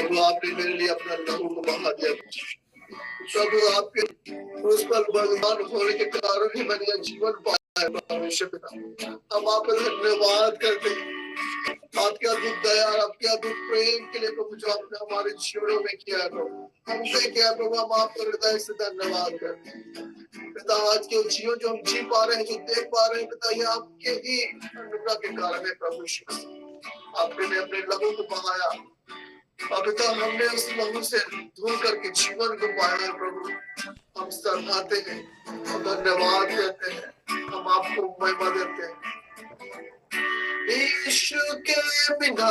प्रभु आपने मेरे लिए अपना लहू को बहा दिया। प्रभु आपके उस पर बलिदान होने के कारण ही मैंने यह जीवन पाया है। परमेश्वर पिता, हम आपका धन्यवाद करते हैं आपके अद्भुत दया, आपके अद्भुत प्रेम के लिए प्रभु, जो आपने हमारे जीवनों में किया है प्रभु, हमसे किया प्रभु। हम आपका हृदय से धन्यवाद करते हैं पिता। आज के जीवन जो हम जी पा रहे हैं, जो देख पा रहे हैं पिता, ये आपके ही अनुग्रह के कारण है प्रभु। आपने अपने लहू को बहाया और पिता, हमने उस लहू से धुल करके जीवन को पाया है प्रभु। हम सराहते हैं, हम धन्यवाद करते हैं, हम आपको महिमा देते हैं। यीशु के बिना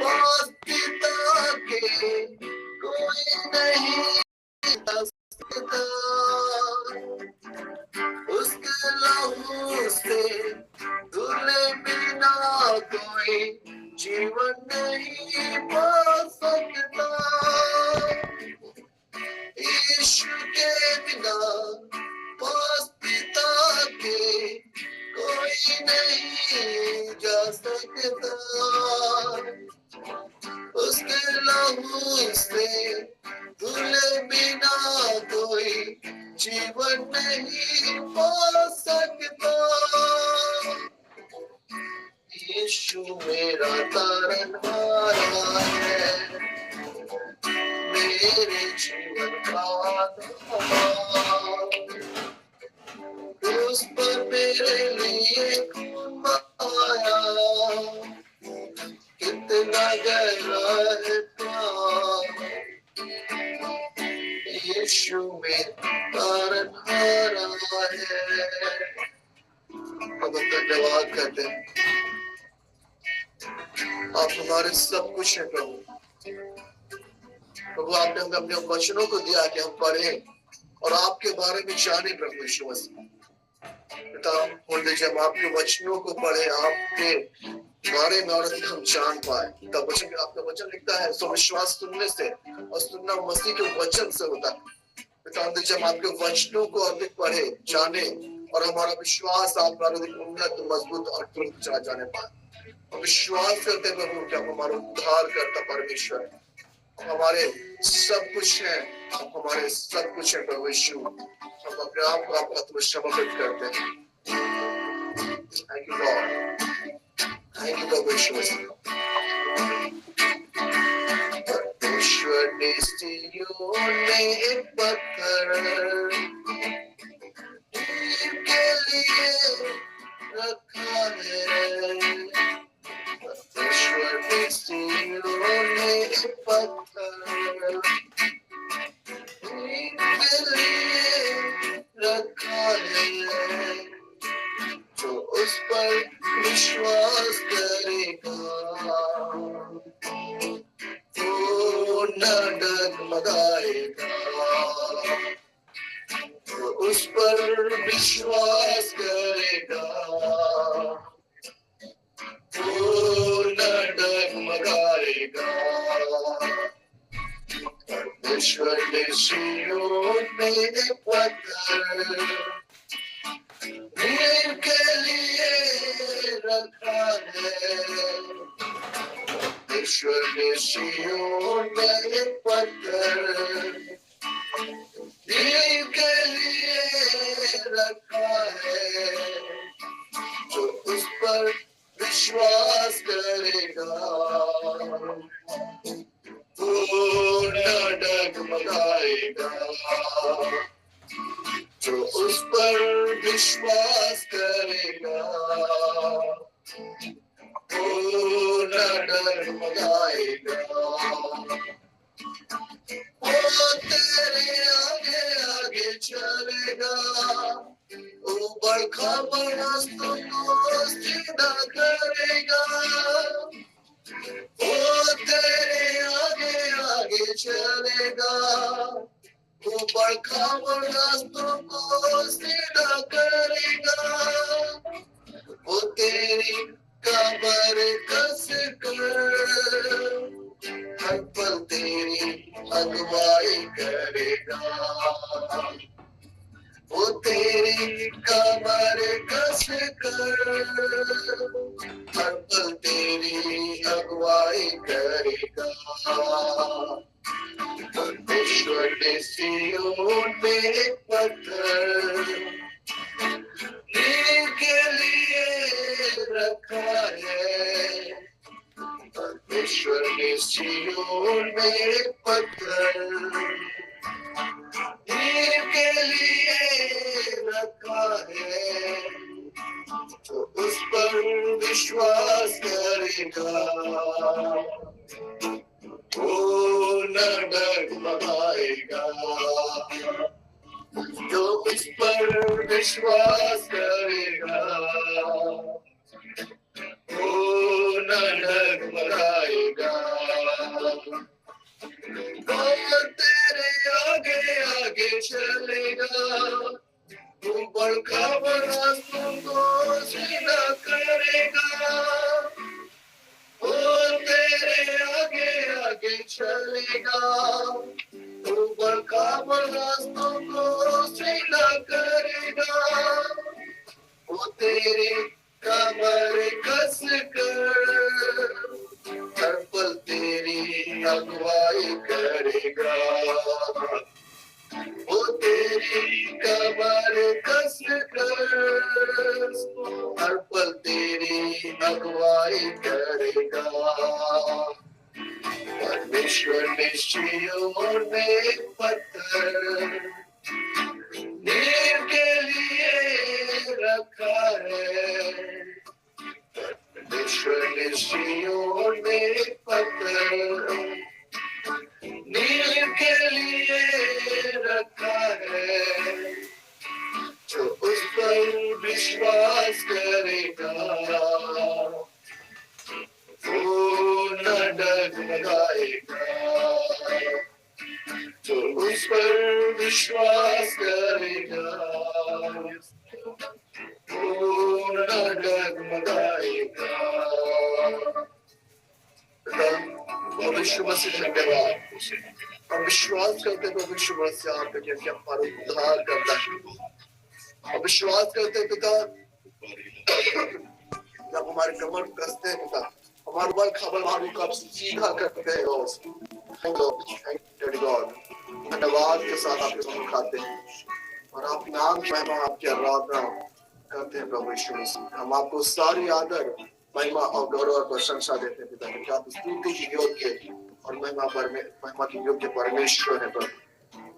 पास पिता के कोई नहीं आ सकता, उसके लहू से धुले बिना कोई जीवन नहीं पा सकता। यीशु के बिना पास पिता के कोई नहीं जा सकता, उसके लहू से धुले बिना कोई जीवन नहीं पा सकता। यीशु मेरा तारनहारा है, मेरे जीवन का आधार, उस पर मेरे लिए खून बहाया, कितना गहरा है प्यार। यीशु मेरा तारनहारा है। अब हम धन्यवाद करते हैं, आप हमारे सब कुछ है प्रभु। प्रभु आपने हमें अपने वचनों को दिया कि हम पढ़ें और आपके बारे में जाने प्रभु यीशु मसीह। पिता, बोल दीजिए हम आपके वचनों को पढ़े, आपके बारे में और हम जान पाए। पिता, वचन आपका वचन लिखता है, सो विश्वास सुनने से और सुनना मसीह के वचन से होता है। पिता, हम आपके वचनों को अधिक पढ़े, जाने और हमारा विश्वास आप अधिक उन्नत, मजबूत और तुरंत जाने पाए। हम विश्वास करते हैं प्रभु कि आप हमारा उद्धार करता परमेश्वर, हमारे सब कुछ है, आप हमारे सब कुछ है प्रभु यीशु। हम अपने आप को आपका तुम्हें समर्पित करते हैं। Thank you Lord, thank you प्रभु यीशु मसीह। परमेश्वर ने सियों में एक पत्थर के लिए रखा है। परमेश्वर ने सियों में एक पत्थर के लिए रखा है, जो उस पर विश्वास करेगा वो न डगमगाएगा। जो उस पर विश्वास करेगा वो न डगमगाएगा। परमेश्वर ने सियों में एक पत्थर के लिए रखा है। परमेश्वर ने सियों में एक पत्थर के लिए रखा है, जो उस पर विश्वास करेगा वो न डगमगाएगा। जो उस पर विश्वास करेगा वो न डगमगाएगा। वो तेरे आगे आगे चलेगा, ऊबड़ खाबड़ रास्तों को सीधा करेगा। वो तेरे आगे आगे चलेगा, ऊबड़ खाबड़ रास्तों को सीधा करेगा। वो तेरी कमर कस कर हर पल तेरी अगुवाई करेगा। वो तेरी कमर कस कर हर पल तेरी अगुवाई अगुवाई करेगा। परमेश्वर ने सिय्योन में एक पत्थर नींव के लिए रखा है। परमेश्वर ने सिय्योन में एक पत्थर नींव के लिए रखा है, तो उस पर विश्वास करेगा वो न डगमगाएगा। जो उस पर विश्वास करेगा वो न डगमगाएगा। और तेरे आगे आगे चलेगा, तू बड़का बड़ा तुमको सीधा करेगा। वो तेरे आगे आगे चलेगा, तू बड़का बड़ा तुमको सीधा करेगा। वो तेरी कमर कस कर हर पल तेरी अगुवाई करेगा। वो तेरी कमर कस कर हर पल तेरी अगुवाई करेगा। परमेश्वर ने सिय्योन में एक पत्थर नींव के लिए रखा है। परमेश्वर ने सिय्योन में एक पत्थर नींव के लिए रखा है, जो उस पर विश्वास करेगा वो न डगमगाएगा। जो उस पर विश्वास करेगा वो न डगमगाएगा। भविष्य मसीह धन्यवाद। हम विश्वास करते हैं भविष्य मसीह आपका कि हमारा उद्धार करता है। हम विश्वास करते हैं पिता, जब हमारे कमर कसते हैं पिता, हमारे बाल खबर हमारे को सीधा करते हैं। गॉड धन्यवाद के साथ आपके सामने खाते हैं और आप नाम की महिमा आपकी आराधना करते हैं प्रभु यीशु मसीह। हम आपको सारी आदर महिमा और गौरव और प्रशंसा देते हैं पिता, क्योंकि आप स्तुति की योग्य और महिमा की योग्य परमेश्वर है प्रभु।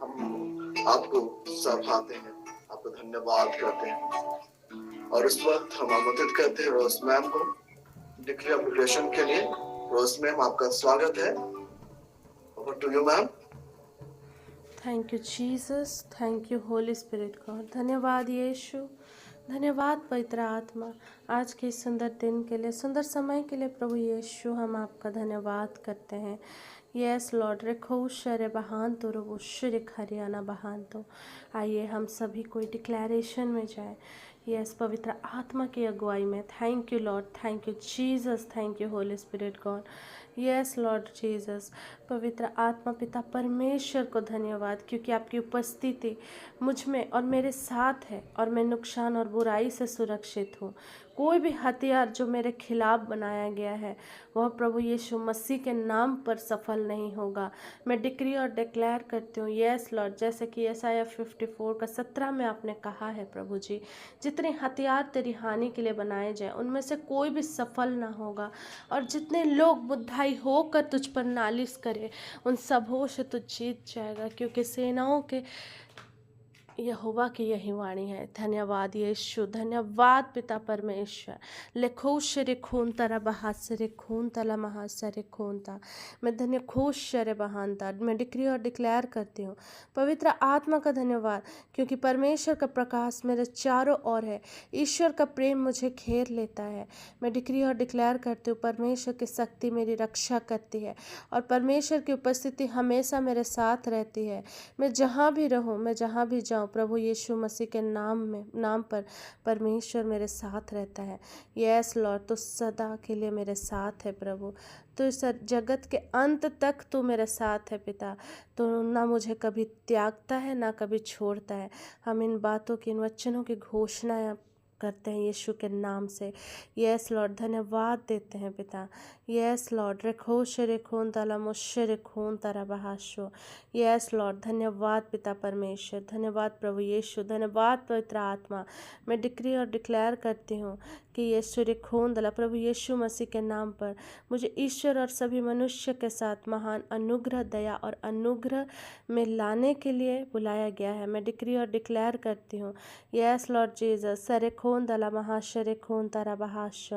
हम आपको सराहते हैं, आपको धन्यवाद करते हैं और इस वक्त हम आमंत्रित करते हैं रोज मैम को डिक्लेरेशन के लिए। रोज मैम आपका स्वागत है। Over to you ma'am. Thank you Jesus, thank you holy spirit God. धन्यवाद यीशु, धन्यवाद पवित्र आत्मा, आज के इस सुंदर दिन के लिए, सुंदर समय के लिए प्रभु यीशु हम आपका धन्यवाद करते हैं। यस लॉर्ड रेखो शरे बहान तो रबो शिरिक हरियाणा बहान तो। आइए हम सभी कोई डिक्लेरेशन में जाए। यस पवित्र आत्मा की अगुवाई में। Thank you Lord, thank you Jesus, thank you holy spirit God. Yes Lord Jesus, पवित्र आत्मा पिता परमेश्वर को धन्यवाद, क्योंकि आपकी उपस्थिति मुझ में और मेरे साथ है और मैं नुकसान और बुराई से सुरक्षित हूँ। कोई भी हथियार जो मेरे खिलाफ बनाया गया है वह प्रभु यीशु मसीह के नाम पर सफल नहीं होगा। मैं डिक्री और डिक्लेयर करती हूँ यस लॉर्ड, जैसे कि यशायाह 54 का 17 में आपने कहा है प्रभु जी, जितने हथियार तेरी हानि के लिए बनाए जाए उनमें से कोई भी सफल ना होगा, और जितने लोग बुद्धाई होकर तुझ पर नालिश करे उन सबों से तू जीत जाएगा, क्योंकि सेनाओं के यहोवा की यही वाणी है। धन्यवाद यीशु, धन्यवाद पिता परमेश्वर। लेखोशरे खून तरा बहासरे खून तला महासरे खून था। मैं धन्य खोशरे बहानता मैं डिक्री और डिक्लेयर करती हूँ पवित्र आत्मा का धन्यवाद, क्योंकि परमेश्वर का प्रकाश मेरे चारों ओर है। ईश्वर का प्रेम मुझे घेर लेता है। मैं डिक्री और डिक्लेयर करती हूँ परमेश्वर की शक्ति मेरी रक्षा करती है और परमेश्वर की उपस्थिति हमेशा मेरे साथ रहती है। मैं जहाँ भी रहूँ, मैं जहाँ भी जाऊँ, प्रभु यीशु मसीह के नाम पर परमेश्वर मेरे साथ रहता है। यस लॉर्ड, तो सदा के लिए मेरे साथ है प्रभु। तो इस जगत के अंत तक तू मेरे साथ है पिता। तो ना मुझे कभी त्यागता है ना कभी छोड़ता है। हम इन बातों की, इन वचनों की घोषणा करते हैं यीशु के नाम से। यस लॉर्ड, धन्यवाद देते हैं पिता। यस लॉर्ड, रेखो शरेखोन तला मुशरेखोन तरा बहाशो। यस लॉर्ड, धन्यवाद पिता परमेश्वर, धन्यवाद प्रभु यीशु, धन्यवाद पवित्र आत्मा। मैं डिक्री और डिक्लेयर करती हूँ कि यीशु रेखोन दला प्रभु यीशु मसीह के नाम पर मुझे ईश्वर और सभी मनुष्य के साथ महान अनुग्रह, दया और अनुग्रह में लाने के लिए बुलाया गया है। मैं डिक्री और डिक्लेयर करती हूँ यस लॉर्ड जीसस सरेखोन दला महाशरेखोन तारा बहाश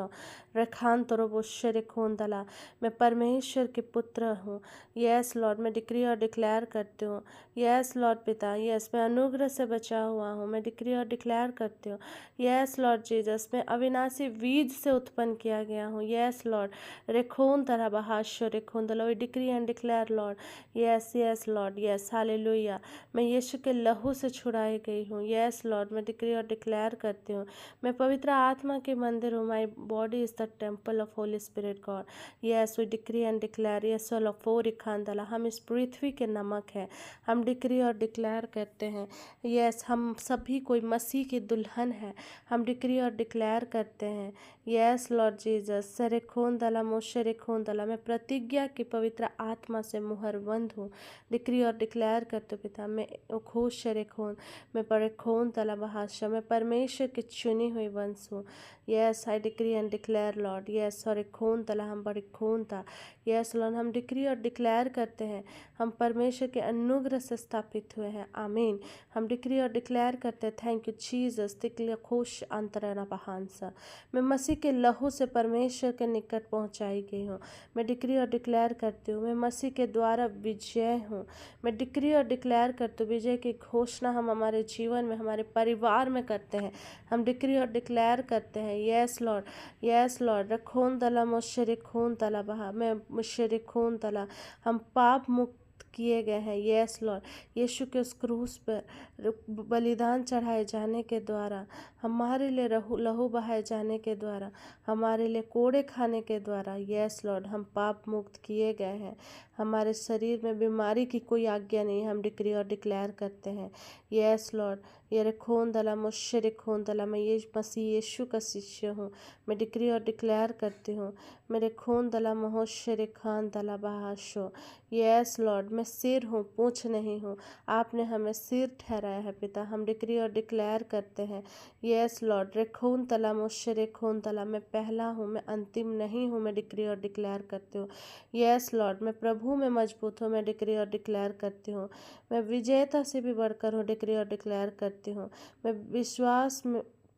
रेखान तरोबोशरेखोन दला। मैं परमेश्वर के पुत्र हूँ। यस लॉर्ड, मैं डिक्री और डिक्लेयर करती हूँ यस लॉर्ड पिता। यस, मैं अनुग्रह से बचा हुआ हूँ। मैं डिक्री और डिक्लेयर करती हूँ यस लॉर्ड जीसस, मैं अविनाशी बीज से उत्पन्न किया गया हूँ। यस लॉर्ड, रेखोन तरह बहाशो रेखोन दला। We decree and declare Lord. Yes yes Lord, yes hallelujah. मैं यीशु के लहू से छुड़ाई गई हूँ। यस लॉर्ड, मैं डिक्री और डिक्लेयर करती हूँ मैं पवित्र आत्मा के मंदिर हूँ। My body is the temple of Holy spirit God. Yes, we decree and declare yes all of फोर खानदला। हम इस पृथ्वी के नमक हैं। हम डिक्री और डिक्लेयर करते हैं यस, हम सभी कोई मसीह की दुल्हन है। हम डिक्री और डिक्लेयर करते हैं यस लॉर्ड जीसस सरेखोन दला मोशरेखोन दला। मैं प्रतिज्ञा की पवित्र आत्मा से मुहरबंद हूँ। डिक्री और डिक्लेयर करते पिता। मैं खुश शरेखोन, मैं बड़े खोन दला बहाशा। मैं परमेश्वर की चुनी हुई वंश हूँ। Yes, I decree and declare Lord. Yes, sorry खून तला, हम बड़े खून था। यस लॉर्ड, हम डिक्री और डिक्लेयर करते हैं हम परमेश्वर के अनुग्रह से स्थापित हुए हैं। आमीन। हम डिक्री और डिक्लेयर करते हैं थैंक यू जीसस तिकलिया खुश अंतरना बहानसा। मैं मसीह के लहू से परमेश्वर के निकट पहुंचाई गई हूँ। मैं डिक्री और डिक्लेयर करती हूँ मैं मसीह के द्वारा विजय हूँ। मैं डिक्री और डिक्लेयर करती हूँ विजय की घोषणा हम हमारे जीवन में, हमारे परिवार में करते हैं। हम डिक्री और डिक्लेयर करते हैं यस लॉर्ड रखोन तला मुशरी खून तला बहा। मैं मुशरी खून तला, हम पाप मुक्त किए गए हैं। यस लॉर्ड, यीशु के उस क्रूस पर बलिदान चढ़ाए जाने के द्वारा, हमारे लिए लहू बहाए जाने के द्वारा, हमारे लिए कोड़े खाने के द्वारा यस लॉर्ड हम पाप मुक्त किए गए हैं। हमारे शरीर में बीमारी की कोई आज्ञा नहीं। हम डिक्री और डिक्लेयर करते हैं यस लॉर्ड ये खून दला मुशर खून दला। मैं ये मसीह यीशु का शिष्य हूँ। मैं डिक्री और डिक्लेयर करती हूँ मेरे खून दला महोशर खान दला बहाशो। यस लॉर्ड, मैं सिर हूँ, पूँछ नहीं हूँ। आपने हमें सिर ठहराया है पिता। हम डिक्री और डिक्लेयर करते हैं यस लॉर्ड रेखून तला मुशर खून तला। मैं पहला हूँ, मैं अंतिम नहीं हूँ। मैं डिक्री और डिक्लेयर करती हूँ यस लॉर्ड, मैं प्रभु में मजबूत हूँ। मैं डिक्री और डिक्लेयर करती हूँ मैं विजेता से भी बढ़कर हूँ। डिक्री और डिक्लेयर करती हूँ मैं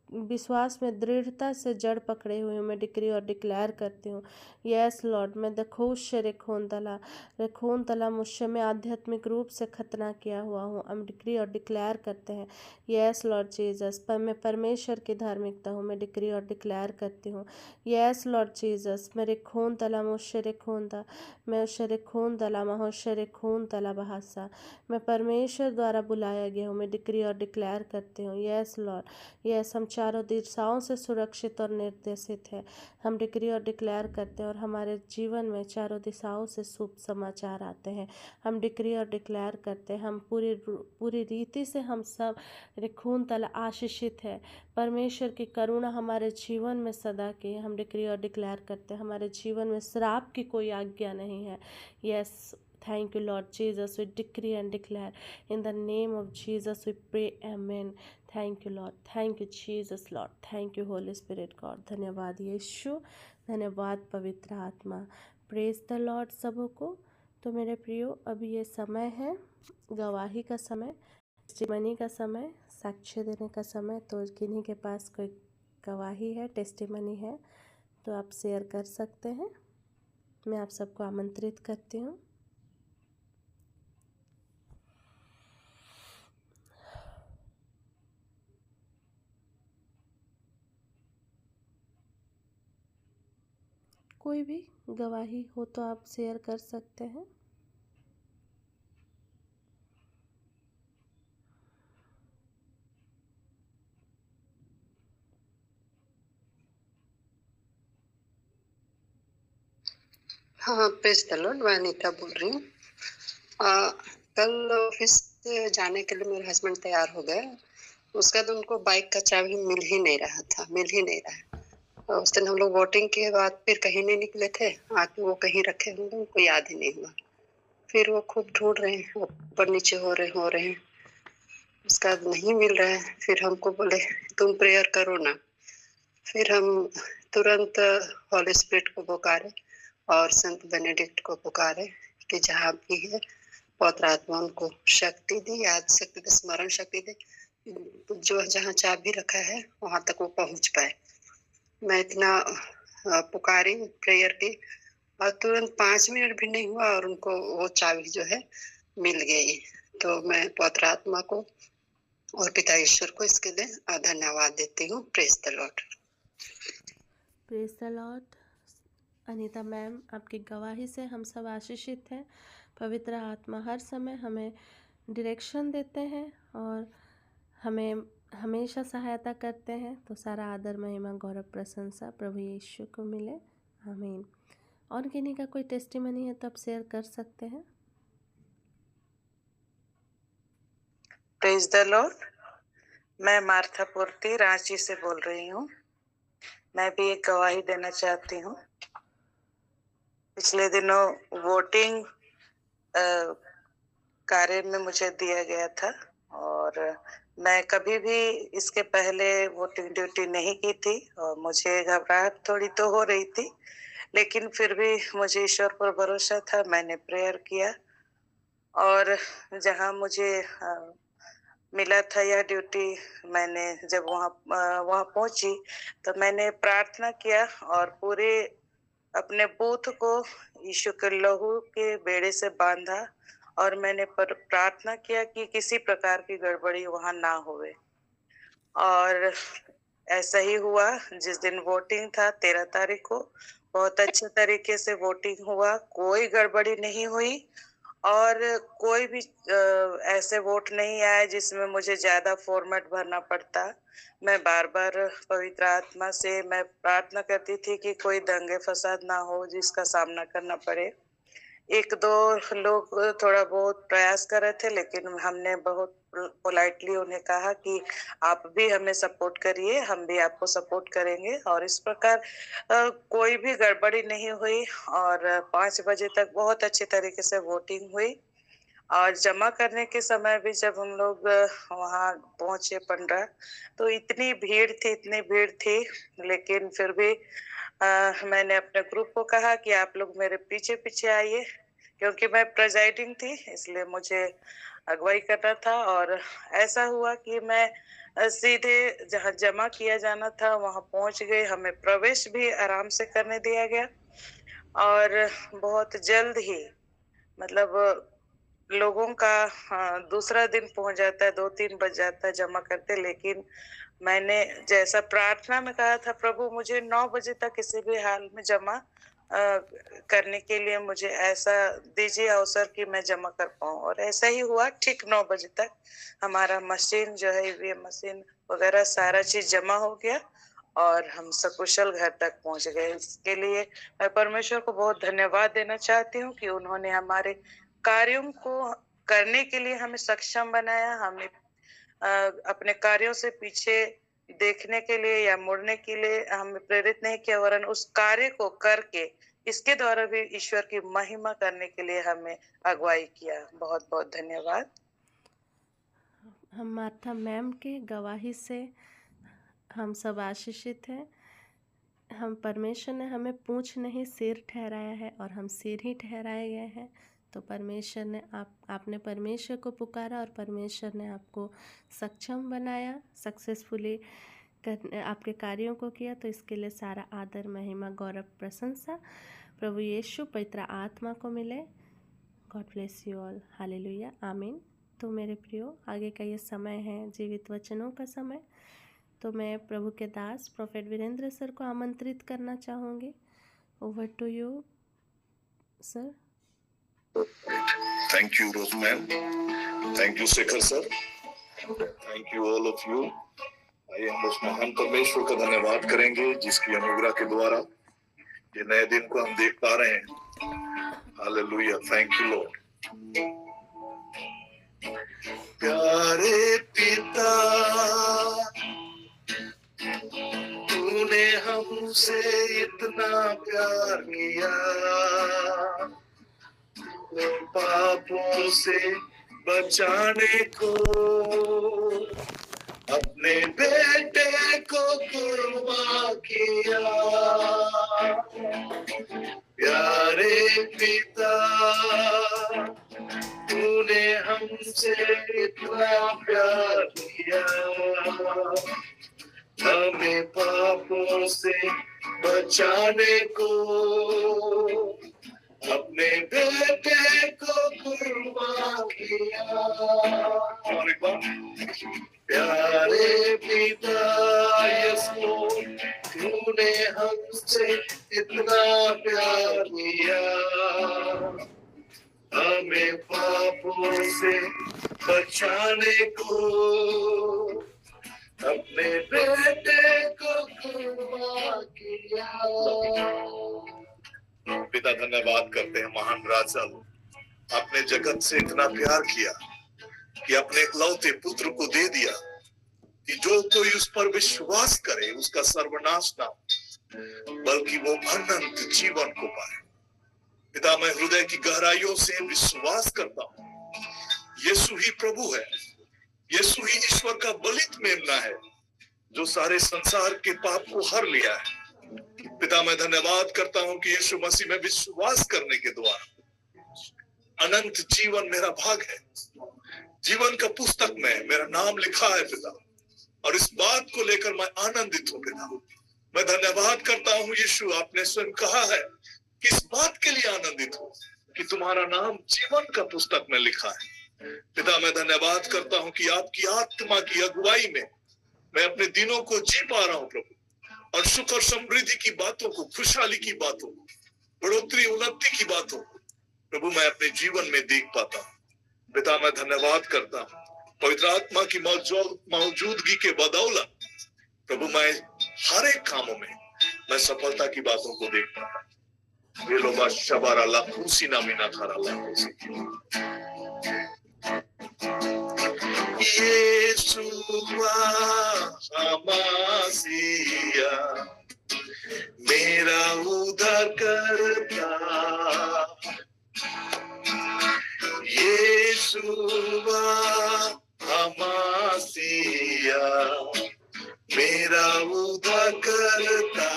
विश्वास में दृढ़ता से जड़ पकड़े हुए हूँ। मैं डिक्री और डिक्लेयर करती हूँ यस लॉर्ड, मैं दखोश रेखोन तला मुझसे मैं आध्यात्मिक रूप से खतना किया हुआ हूँ। हम डिक्री और डिक्लेयर करते हैं यस लॉर्ड जीसस पर मैं परमेश्वर की धार्मिकता हूँ। मैं डिक्री और डिक्लेयर करती हूँ यस लॉर्ड जीसस मेरे खून तला मुझसे खून था। मैं शरे खून तला महोशरे खून तला बहासा। मैं परमेश्वर द्वारा बुलाया गया हूँ। मैं डिक्री और डिक्लेयर करती हूँ यस लॉर्ड। यस, हम चारों दिशाओं से सुरक्षित और निर्देशित है। हम डिक्री और डिक्लेयर करते हैं और हमारे जीवन में चारों दिशाओं से शुभ समाचार आते हैं। हम डिक्री और डिक्लेयर करते हैं हम पूरी रीति से हम सब खून तला आशीषित है। परमेश्वर की करुणा हमारे जीवन में सदा की है। हम डिक्री और डिक्लेयर करते हैं हमारे जीवन में श्राप की कोई आज्ञा नहीं है। Yes, thank you Lord Jesus, we decree and declare in the name of Jesus we pray amen. Thank you Lord, thank you Jesus Lord, thank you Holy Spirit God। धन्यवाद यीशु, धन्यवाद पवित्र आत्मा। प्रेज द लॉर्ड सबों को। तो मेरे प्रियो, अभी ये समय है गवाही का समय, टेस्टिमनी का समय, साक्ष्य देने का समय। तो किन्हीं के पास कोई गवाही है, टेस्टिमनी है तो आप शेयर कर सकते हैं। मैं आप सबको आमंत्रित करती हूँ। कोई भी गवाही हो तो आप शेयर कर सकते हैं। हाँ, प्रेज द लॉर्ड। मैं अनीता बोल रही हूँ। कल ऑफिस से जाने के लिए मेरे हस्बैंड तैयार हो गए उसका तो उनको बाइक का चाबी मिल ही नहीं रहा था, मिल ही नहीं रहा। और उस दिन हम लोग वोटिंग के बाद फिर कहीं नहीं निकले थे, आके वो कहीं रखे होंगे, उनको याद ही नहीं हुआ। फिर वो खूब ढूंढ रहे हैं, ऊपर नीचे हो रहे हैं, उसका नहीं मिल रहा है। फिर हमको बोले तुम प्रेयर करो ना। फिर हम तुरंत हॉली स्पिरिट को पुकारे और संत बेनेडिक्ट को पुकारे कि जहाँ भी है पवित्र आत्मा उनको शक्ति दी, याद शक्ति दे, स्मरण शक्ति दे, जो जहाँ चाबी रखा है वहां तक वो पहुंच पाए। मैं इतना पुकारी, प्रेयर की, और तुरंत 5 मिनट भी नहीं हुआ और उनको वो चाबी जो है मिल गई। तो मैं पवित्र आत्मा को और पिता ईश्वर को इसके लिए धन्यवाद देती हूँ। Praise the Lord. Praise the Lord. Anita ma'am, आपकी गवाही से हम सब आशीषित हैं। पवित्र आत्मा हर समय हमें डायरेक्शन देते हैं और हमें हमेशा सहायता करते हैं। तो सारा आदर, महिमा, गौरव, प्रशंसा प्रभु यीशु को मिले। आमीन। और किन्हीं का कोई टेस्टिमनी है तो आप शेयर कर सकते हैं। Praise the Lord. मैं मार्था पूर्ति रांची से बोल रही हूँ। मैं भी एक गवाही देना चाहती हूँ। पिछले दिनों वोटिंग कार्य में मुझे दिया गया था और मैं कभी भी इसके पहले वोटिंग ड्यूटी नहीं की थी और मुझे घबराहट थोड़ी तो हो रही थी, लेकिन फिर भी मुझे ईश्वर पर भरोसा था। मैंने प्रेयर किया और जहाँ मुझे मिला था यह ड्यूटी, मैंने जब वहाँ पहुंची तो मैंने प्रार्थना किया और पूरे अपने बूथ को यीशु के लहू के बेड़े से बांधा और मैंने प्रार्थना किया कि किसी प्रकार की गड़बड़ी वहां ना होवे। और ऐसा ही हुआ। जिस दिन वोटिंग था 13 तारीख को, बहुत अच्छे तरीके से वोटिंग हुआ, कोई गड़बड़ी नहीं हुई और कोई भी ऐसे वोट नहीं आए जिसमें मुझे ज्यादा फॉर्मेट भरना पड़ता। मैं बार बार पवित्र आत्मा से मैं प्रार्थना करती थी कि कोई दंगे फसाद ना हो जिसका सामना करना पड़े। 1-2 लोग थोड़ा बहुत प्रयास कर रहे थे, लेकिन हमने बहुत पोलाइटली उन्हें कहा कि आप भी हमें सपोर्ट करिए, हम भी आपको सपोर्ट करेंगे। और इस प्रकार कोई भी गड़बड़ी नहीं हुई और 5 बजे तक बहुत अच्छे तरीके से वोटिंग हुई। और जमा करने के समय भी जब हम लोग वहां पहुंचे पंडरा, तो इतनी भीड़ थी, लेकिन फिर भी मैंने अपने ग्रुप को कहा कि आप लोग मेरे पीछे पीछे आइए, क्योंकि मैं प्रेजाइडिंग थी इसलिए मुझे अगुवाई करना था। और ऐसा हुआ कि मैं सीधे जहाँ जमा किया जाना था वहां पहुंच गए। हमें प्रवेश भी आराम से करने दिया गया और बहुत जल्द ही, मतलब लोगों का दूसरा दिन पहुंच जाता है, 2-3 बज जाता है जमा करते। लेकिन मैंने जैसा प्रार्थना में कहा था, प्रभु मुझे 9 बजे तक किसी भी हाल में जमा करने के लिए मुझे ऐसा दीजिए अवसर कि मैं जमा कर पाऊं। और ऐसा ही हुआ। ठीक 9 बजे तक हमारा मशीन जो है, ईवीएम मशीन वगैरह सारा चीज जमा हो गया और हम सकुशल घर तक पहुंच गए। इसके लिए मैं परमेश्वर को बहुत धन्यवाद देना चाहती हूँ कि उन्होंने हमारे कार्यों को करने के लिए हमें सक्षम बनाया। हमें अपने कार्यों से पीछे देखने के लिए या मुड़ने के लिए हमें प्रेरित नहीं किया, वरन उस कार्य को करके इसके द्वारा भी ईश्वर की महिमा करने के लिए हमें अगुवाई किया। बहुत बहुत धन्यवाद। हम मार्था मैम के गवाही से हम सब आशीषित हैं। हम परमेश्वर ने हमें पूंछ नहीं सिर ठहराया है और हम सिर ही ठहराए गए हैं। तो परमेश्वर ने आपने परमेश्वर को पुकारा और परमेश्वर ने आपको सक्षम बनाया, सक्सेसफुली करने आपके कार्यों को किया। तो इसके लिए सारा आदर, महिमा, गौरव, प्रशंसा प्रभु यीशु पवित्र आत्मा को मिले। God bless you all. Hallelujah, आमीन। तो मेरे प्रियो, आगे का ये समय है जीवित वचनों का समय। तो मैं प्रभु के दास प्रोफेट वीरेंद्र सर को आमंत्रित करना चाहूँगी। Over to you sir. Thank you, Rosemary. Thank you, Shekhar sir. Thank you all of you. आइए हम उस महान परमेश्वर का धन्यवाद करेंगे जिसकी अनुग्रह के द्वारा ये नए दिन को हम देख पा रहे हैं। Hallelujah, thank you Lord. प्यारे पिता हमसे इतना प्यार किया, पापों से बचाने को अपने बेटे को कुर्बान किया। प्यारे पिता, तूने हमसे इतना प्यार किया, हमें पापों से बचाने को अपने बेटे को कुर्बान किया। और एक बार, प्यारे पिता यीशु, तूने हमसे इतना प्यार किया, हमें पापों से बचाने को अपने बेटे को कुर्बान किया। पिता धन्यवाद करते हैं महान राजा, आपने जगत से इतना प्यार किया कि अपने इकलौते पुत्र को दे दिया कि जो कोई उस पर विश्वास करे उसका सर्वनाश ना हो बल्कि वो अनंत जीवन को पाए। पिता, मैं हृदय की गहराइयों से विश्वास करता हूँ यीशु ही प्रभु है, यीशु ही ईश्वर का बलित मेमना है जो सारे संसार के पाप को हर लिया है। पिता, मैं धन्यवाद करता हूं कि यीशु मसीह में विश्वास करने के द्वारा अनंत जीवन मेरा भाग है। जीवन का पुस्तक में मेरा नाम लिखा है पिता, और इस बात को लेकर मैं आनंदित हूं पिता। मैं धन्यवाद करता हूं यीशु, आपने स्वयं कहा है कि इस बात के लिए आनंदित हो कि तुम्हारा नाम जीवन का पुस्तक में लिखा है। पिता, मैं धन्यवाद करता हूं कि आपकी आत्मा की अगुवाई में मैं अपने दिनों को जी पा रहा हूं प्रभु, और सुख और समृद्धि की बातों को, खुशहाली की बातों को, बढ़ोतरी उन्नति की बातों को प्रभु मैं अपने जीवन में देख पाता हूँ। पिता, मैं धन्यवाद करता हूँ पवित्र आत्मा की मौजूदगी के बदौलत प्रभु मैं हर एक कामों में मैं सफलता की बातों को देख पाता हूँ। ये लोग शबारा लाखूसी नामिना खरा लाखूसी, यीशुआ हमासिया मेरा उद्धार करता, यीशुआ हमासिया मेरा उद्धार करता,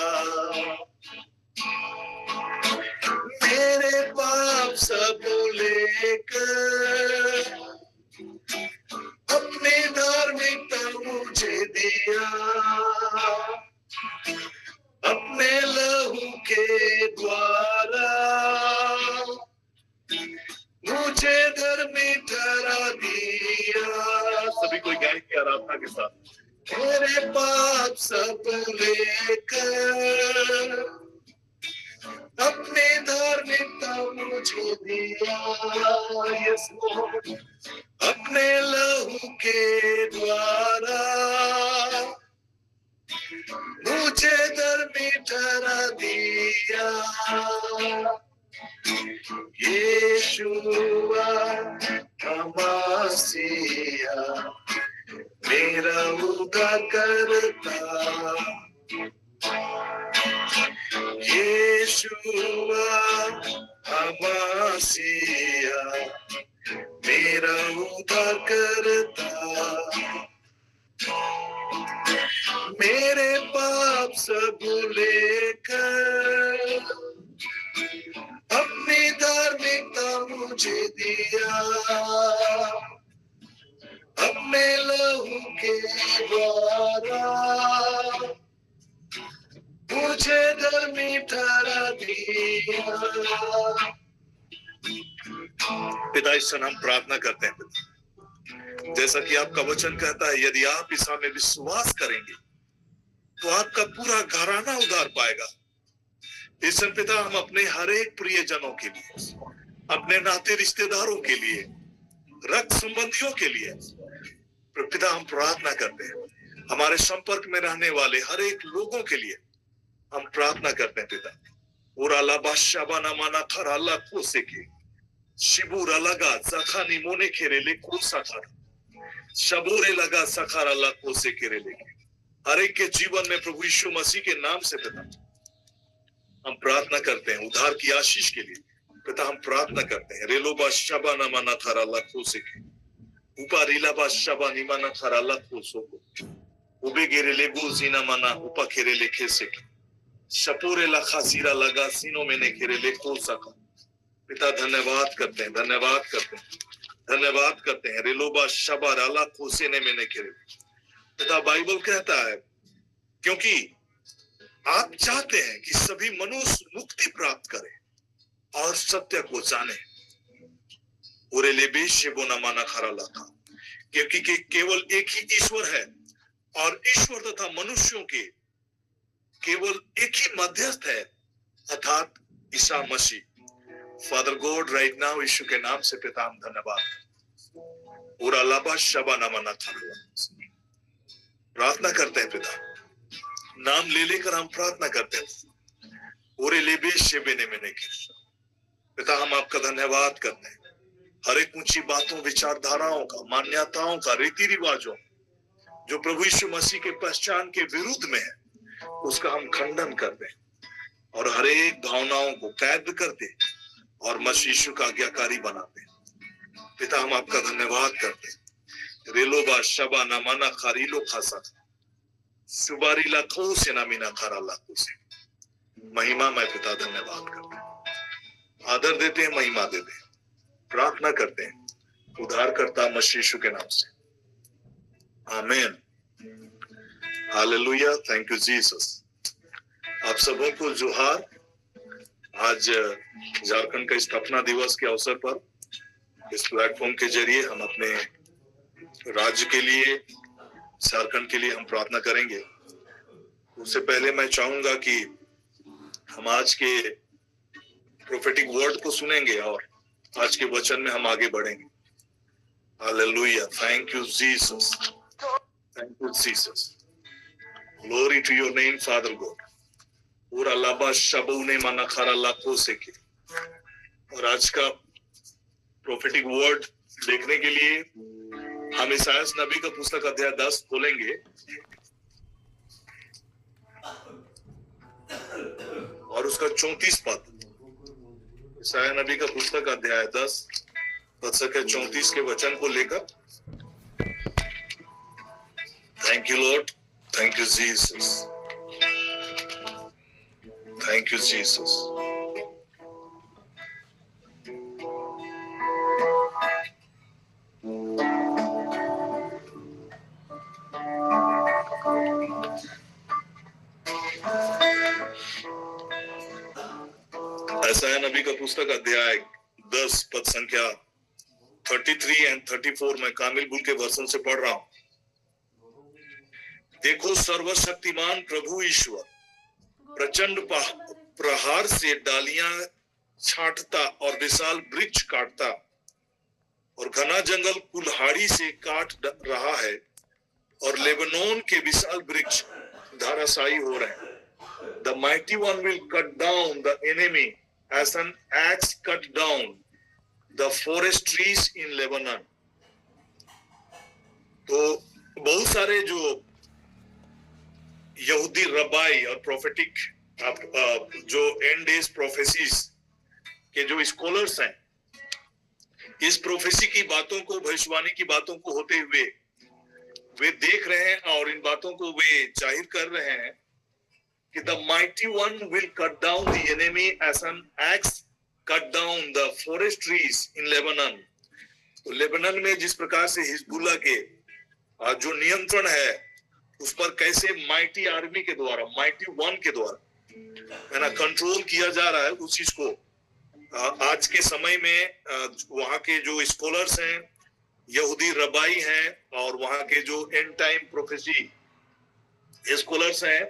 मेरे पाप सब लेकर अपने धार्मिकता मुझे दिया, अपने लहू के द्वारा मुझे धर्मी ठहरा दिया। सभी कोई गाय की आराधना के साथ, मेरे पाप सब लेकर अपने धार्मिकता मुझे दिया, अपने लहू के द्वारा मुझे धर्मी ठहरा दिया। यीशुआ हमासिया मेरा उद्धार करता, यीशुआ हमासिया मेरा उद्धार करता, मेरे पाप सब लेकर अपनी धार्मिकता मुझे दिया, अपने लहू के द्वारा मुझे धर्मी ठहरा दिया। पिता, इस क्षण हम प्रार्थना करते हैं जैसा कि आपका वचन कहता है, यदि आप इस में विश्वास करेंगे तो आपका पूरा घराना उद्धार पाएगा। इस पिता, हम अपने हर एक प्रियजनों के लिए, अपने नाते रिश्तेदारों के लिए, रक्त संबंधियों के लिए पिता हम प्रार्थना करते हैं। हमारे संपर्क में रहने वाले हर एक लोगों के लिए हम प्रार्थना करते हैं पिता। उराला बाशाबाना माना खराला कोसे के शिबूरा लगा जखानी मोने खेरेले कोसा खरा शबूरे लगा सखाराला कोसे खेरेले। हर एक के जीवन में प्रभु यीशु मसीह के नाम से पिता हम प्रार्थना करते हैं उद्धार की आशीष के लिए। पिता हम प्रार्थना करते हैं रेलोबा शबा नमाना थारा लखो से उपा रीलाबा शबा निमाना थारा लखो सोको उबे गेरे लेबू जीना माना उपा खेरे लेखे से शपोरे लखा सीरा लगा सीनों में ने खेरे लेखो सका। पिता धन्यवाद करते हैं, धन्यवाद करते हैं, धन्यवाद करते हैं। रेलोबा शबा राला खोसे ने मैंने खेरे। पिता बाइबल कहता है क्योंकि आप चाहते हैं कि सभी मनुष्य मुक्ति प्राप्त करें और सत्य को जाने। उरे लेबे शेबो न माना खरा लाता, क्योंकि केवल एक ही ईश्वर है और ईश्वर तथा मनुष्यों के केवल एक ही मध्यस्थ है अर्थात Isa Masih. Father God right now यीशु के नाम से पिता हम धन्यवाद उरा लाबा शबा न माना थारा प्रार्थना करते हैं। पिता नाम ले लेकर हम प्रार्थना करते हैं ओरे लेबे शेबे ने मैंने पिता हम आपका धन्यवाद करते हैं। हर एक ऊंची बातों विचारधाराओं का मान्यताओं का रीति रिवाजों जो प्रभु यीशु मसीह के पहचान के विरुद्ध में है उसका हम खंडन करते हैं और हर एक भावनाओं को कैद करते और मसीह यीशु का आज्ञाकारी बनाते हैं। पिता हम आपका धन्यवाद करते हैं। रेलोबा शबा नमाना खारीलो खासा सुबारी लाखों से नामिना खारा लाखों से महिमा मैं पिता धन्यवाद करते हैं, आदर देते हैं, महिमा देते हैं, प्रार्थना करते हैं उद्धारकर्ता मसीह यीशु के नाम से, आमीन। Hallelujah, thank you Jesus. आप सबों को जोहार। आज झारखंड का स्थापना दिवस के अवसर पर इस प्लेटफॉर्म के जरिए हम अपने राज्य के लिए, झारखंड के लिए हम प्रार्थना करेंगे। उससे पहले मैं चाहूंगा कि हम आज के प्रोफेटिक वर्ड को सुनेंगे और आज के वचन में हम आगे बढ़ेंगे। Hallelujah, thank you Jesus, thank you Jesus, glory to your name father God. पूरा लाबा शबू ने माना खारा लाखों से के। और आज का प्रोफेटिक वर्ड देखने के लिए हम ईसाया नबी का पुस्तक अध्याय 10 खोलेंगे और उसका 34 पद। ईसाया नबी का पुस्तक अध्याय 10 पद से 34 के वचन को लेकर। Thank you Lord, thank you Jesus, thank you Jesus. Isaiah नबी का पुस्तक अध्याय 10 पद संख्या 33 एंड 34 में कामिल बुल के वर्षन से पढ़ रहा हूं। देखो सर्वशक्तिमान प्रभु ईश्वर प्रचंड प्रहार से डालियां छांटता और विशाल वृक्ष काटता और घना जंगल कुल्हाड़ी से काट रहा है और लेबनोन के विशाल वृक्ष धराशायी हो रहे हैं। The mighty one will cut down the enemy as an axe cut down the forest trees in Lebanon। तो बहुत सारे जो यहूदी रबाई और प्रोफेटिक जो एंड डेज प्रोफेसीज के जो स्कॉलर्स हैं, इस प्रोफेसी की बातों को, भविष्यवाणी की बातों को होते हुए वे देख रहे हैं और इन बातों को वे जाहिर कर रहे हैं कि the mighty one will cut down the enemy as an axe cut down the forest trees in Lebanon। तो लेबनन में जिस प्रकार से हिजबुल्लाह के जो नियंत्रण है उस पर कैसे माइटी आर्मी के द्वारा, माइटी वन के द्वारा ना कंट्रोल किया जा रहा है, उस चीज को आज के समय में वहां के जो स्कॉलर्स हैं, यहूदी रबाई हैं और वहां के जो एंड टाइम प्रोफेसी स्कॉलर्स हैं,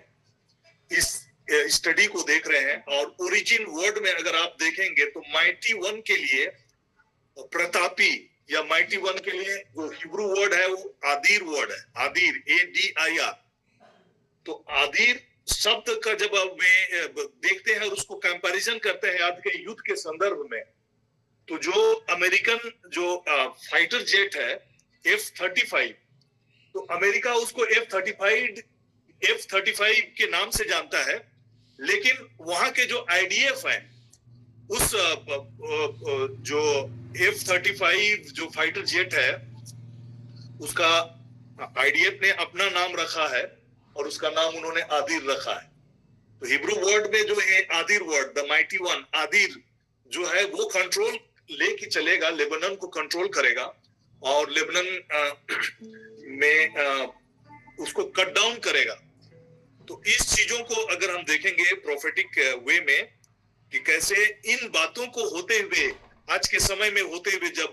इस स्टडी को देख रहे हैं। और ओरिजिन वर्ड में अगर आप देखेंगे तो माइटी वन के लिए प्रतापी या माइटी वन के लिए जो हिब्रू वर्ड है वो आदिर वर्ड है, आदिर, ADIR। तो आदिर शब्द का जब वे देखते हैं और उसको कंपैरिजन करते हैं आज के युद्ध के संदर्भ में, तो जो अमेरिकन जो फाइटर जेट है F-35, तो अमेरिका उसको F-35 के नाम से जानता है लेकिन वहां के जो आईडीएफ है, उस जो F-35 जो फाइटर जेट है, उसका आईडीएफ ने अपना नाम रखा है और उसका नाम उन्होंने आदिर रखा है। तो हिब्रू वर्ड में जो है आदिर वर्ड, द माइटी वन, आदिर जो है वो कंट्रोल लेके चलेगा, लेबनान को कंट्रोल करेगा और लेबनान में उसको कट डाउन करेगा। तो इस चीजों को अगर हम देखेंगे प्रोफेटिक वे में कि कैसे इन बातों को होते हुए, आज के समय में होते हुए, जब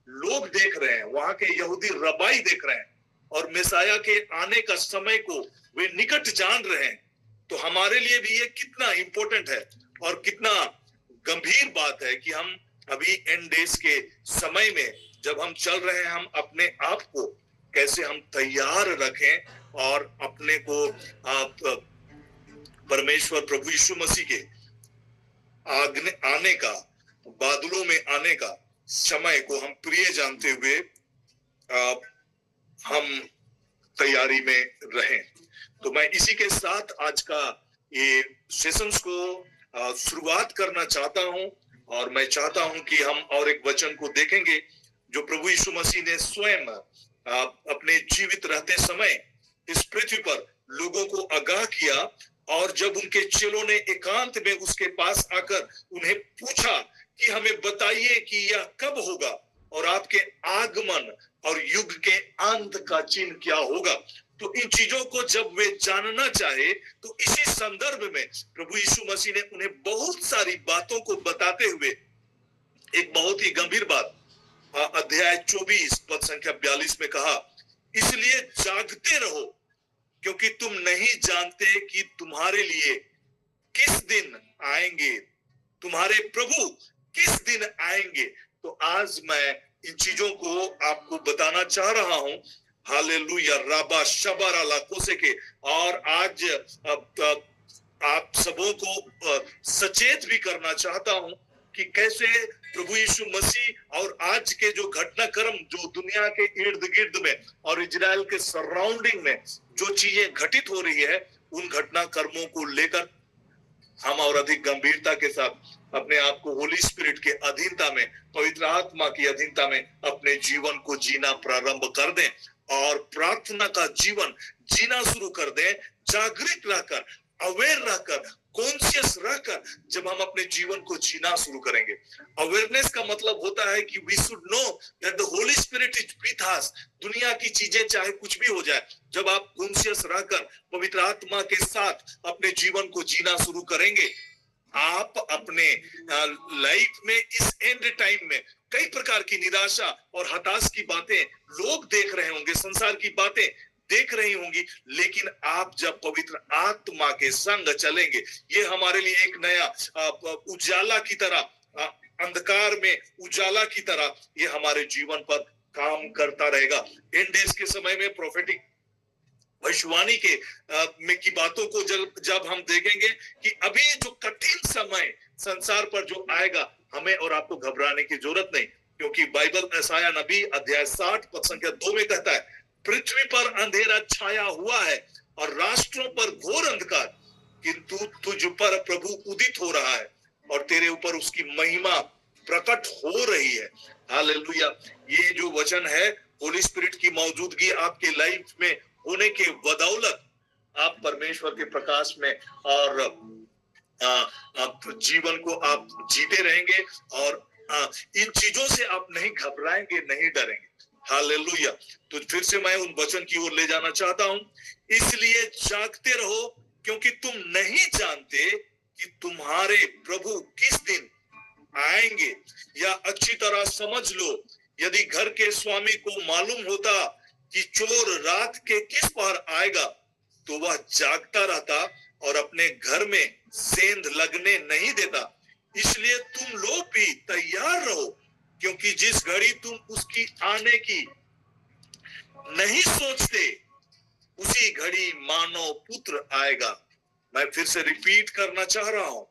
लोग देख रहे हैं, वहां के यहूदी रबाई देख रहे हैं और मेसाया के आने का समय को वे निकट जान रहे हैं, तो हमारे लिए भी ये कितना इंपॉर्टेंट है और कितना गंभीर बात है कि हम अभी एंड डेज के समय में जब हम चल रहे हैं, हम अपने आप को कैसे हम तैयार रखें और अपने को परमेश्वर प्रभु यीशु मसीह के आने का, बादलों में आने का समय को हम प्रिय जानते हुए हम तैयारी में रहें। तो मैं इसी के साथ आज का ये सेशंस को शुरुआत करना चाहता हूं और मैं चाहता हूं कि हम और एक वचन को देखेंगे जो प्रभु यीशु मसीह ने स्वयं अपने जीवित रहते समय इस पृथ्वी पर लोगों को आगाह किया, और जब उनके चेलों ने एकांत में उसके पास आकर उन्हें पूछा कि हमें बताइए कि यह कब होगा और आपके आगमन और युग के अंत का चिन्ह क्या होगा। तो इन चीजों को जब वे जानना चाहे तो इसी संदर्भ में प्रभु यीशु मसीह ने उन्हें बहुत सारी बातों को बताते हुए एक बहुत ही गंभीर बात अध्याय 24 पद संख्या 42 में कहा, इसलिए जागते रहो क्योंकि तुम नहीं जानते कि तुम्हारे लिए किस दिन आएंगे, तुम्हारे प्रभु किस दिन आएंगे। तो आज मैं इन चीजों को आपको बताना चाह रहा हूं। हालेलुया, राबा शबारा लाकोसे के। और आज आप सबों को सचेत भी करना चाहता हूं कि कैसे प्रभु यीशु मसीह और आज के जो घटनाक्रम जो दुनिया के इर्द गिर्द में और इजराइल के सराउंडिंग में जो चीजें घटित हो रही है, उन घटनाक्रमों को लेकर हम और अधिक गंभीरता के साथ अपने आप को होली स्पिरिट के अधीनता में, पवित्र आत्मा की अधीनता में अपने जीवन को जीना प्रारंभ कर दें और प्रार्थना का जीवन जीना शुरू कर दें, जागृत रहकर, अवेयर रहकर, कॉन्शियस रहकर। जब हम अपने जीवन को जीना शुरू करेंगे, अवेयरनेस का मतलब होता है कि we should know that the holy spirit is with us. दुनिया की चीजें चाहे कुछ भी हो जाए, जब आप कॉन्शियस रहकर पवित्र आत्मा के साथ अपने जीवन को जीना शुरू करेंगे, आप अपने लाइफ में इस एंड टाइम में कई प्रकार की निराशा और हताश की बातें लोग देख रहे होंगे, संसार की बातें देख रही होंगी, लेकिन आप जब पवित्र आत्मा के संग चलेंगे, ये हमारे लिए एक नया उजाला की तरह, अंधकार में उजाला की तरह ये हमारे जीवन पर काम करता रहेगा। एंड डेज के समय में प्रोफेटिक भविष्यवाणी के की बातों को जब हम देखेंगे कि अभी जो कठिन समय संसार पर जो आएगा, हमें और आपको घबराने की जरूरत नहीं, क्योंकि बाइबल यशायाह नबी अध्याय 60 पद संख्या 2 में कहता है, पृथ्वी पर अंधेरा छाया हुआ है और राष्ट्रों पर घोर अंधकार, किंतु तुझ पर प्रभु उदित हो रहा है और तेरे ऊपर उसकी महिमा प्रकट हो रही है। हालेलुया। ये जो वचन है, होली स्पिरिट की मौजूदगी आपके लाइफ में होने के बदौलत आप परमेश्वर के प्रकाश में और जीवन को आप जीते रहेंगे और इन चीजों से आप नहीं घबराएंगे, नहीं डरेंगे। हालेलुया। तो फिर से मैं उन वचन की ओर ले जाना चाहता हूं, इसलिए जागते रहो क्योंकि तुम नहीं जानते कि तुम्हारे प्रभु किस दिन आएंगे। या अच्छी तरह समझ लो, यदि घर के स्वामी को मालूम होता कि चोर रात के किस पहर आएगा, तो वह जागता रहता और अपने घर में सेंध लगने नहीं देता। इसलिए तुम लोग भी तैयार रहो, क्योंकि जिस घड़ी तुम उसकी आने की नहीं सोचते, उसी घड़ी मानव पुत्र आएगा। मैं फिर से रिपीट करना चाह रहा हूं,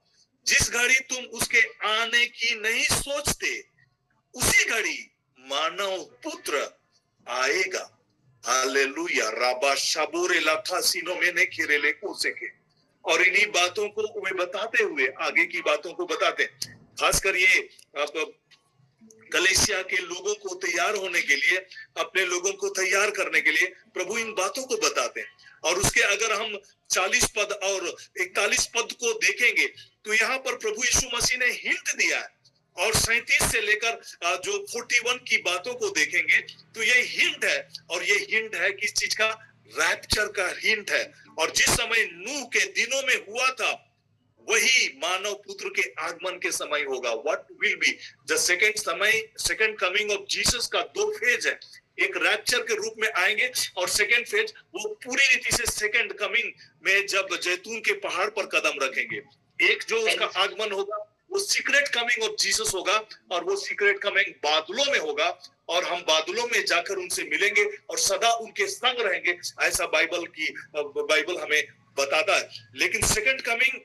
जिस घड़ी तुम उसके आने की नहीं सोचते, उसी घड़ी मानव पुत्र आएगा। हालेलुया। राबा शाबोरे लाथा सीनो में ने खेरेले कोसे के। और इन्हीं बातों को वे बताते हुए आगे की बातों को बताते हैं। खासकर ये कलीसिया के लोगों को तैयार होने के लिए, अपने लोगों को तैयार करने के लिए प्रभु इन बातों को बताते हैं। और उसके अगर हम 40 पद और 41 पद को देखेंगे तो यहाँ पर प्रभु यीशु मसीह ने हिंट दिया है। और 37 से लेकर जो 41 की बातों को देखेंगे तो ये हिंट है, और ये हिंट है किस चीज का? रैप्चर का हिंट है। और जिस समय नूह के दिनों में हुआ था वही मानव पुत्र के आगमन के समय होगा। What will be the second coming of Jesus का 2 फेज है। एक रैप्चर के रूप में आएंगे और सेकंड फेज वो पूरी रीति से सेकंड कमिंग में जब जैतून के पहाड़ पर कदम रखेंगे। एक जो उसका आगमन होगा वो सीक्रेट कमिंग ऑफ जीसस होगा, और वो सीक्रेट कमिंग बादलों में होगा, और हम बादलों में जाकर उनसे मिलेंगे और सदा उनके संग रहेंगे, ऐसा बाइबल हमें बताता है। लेकिन सेकंड कमिंग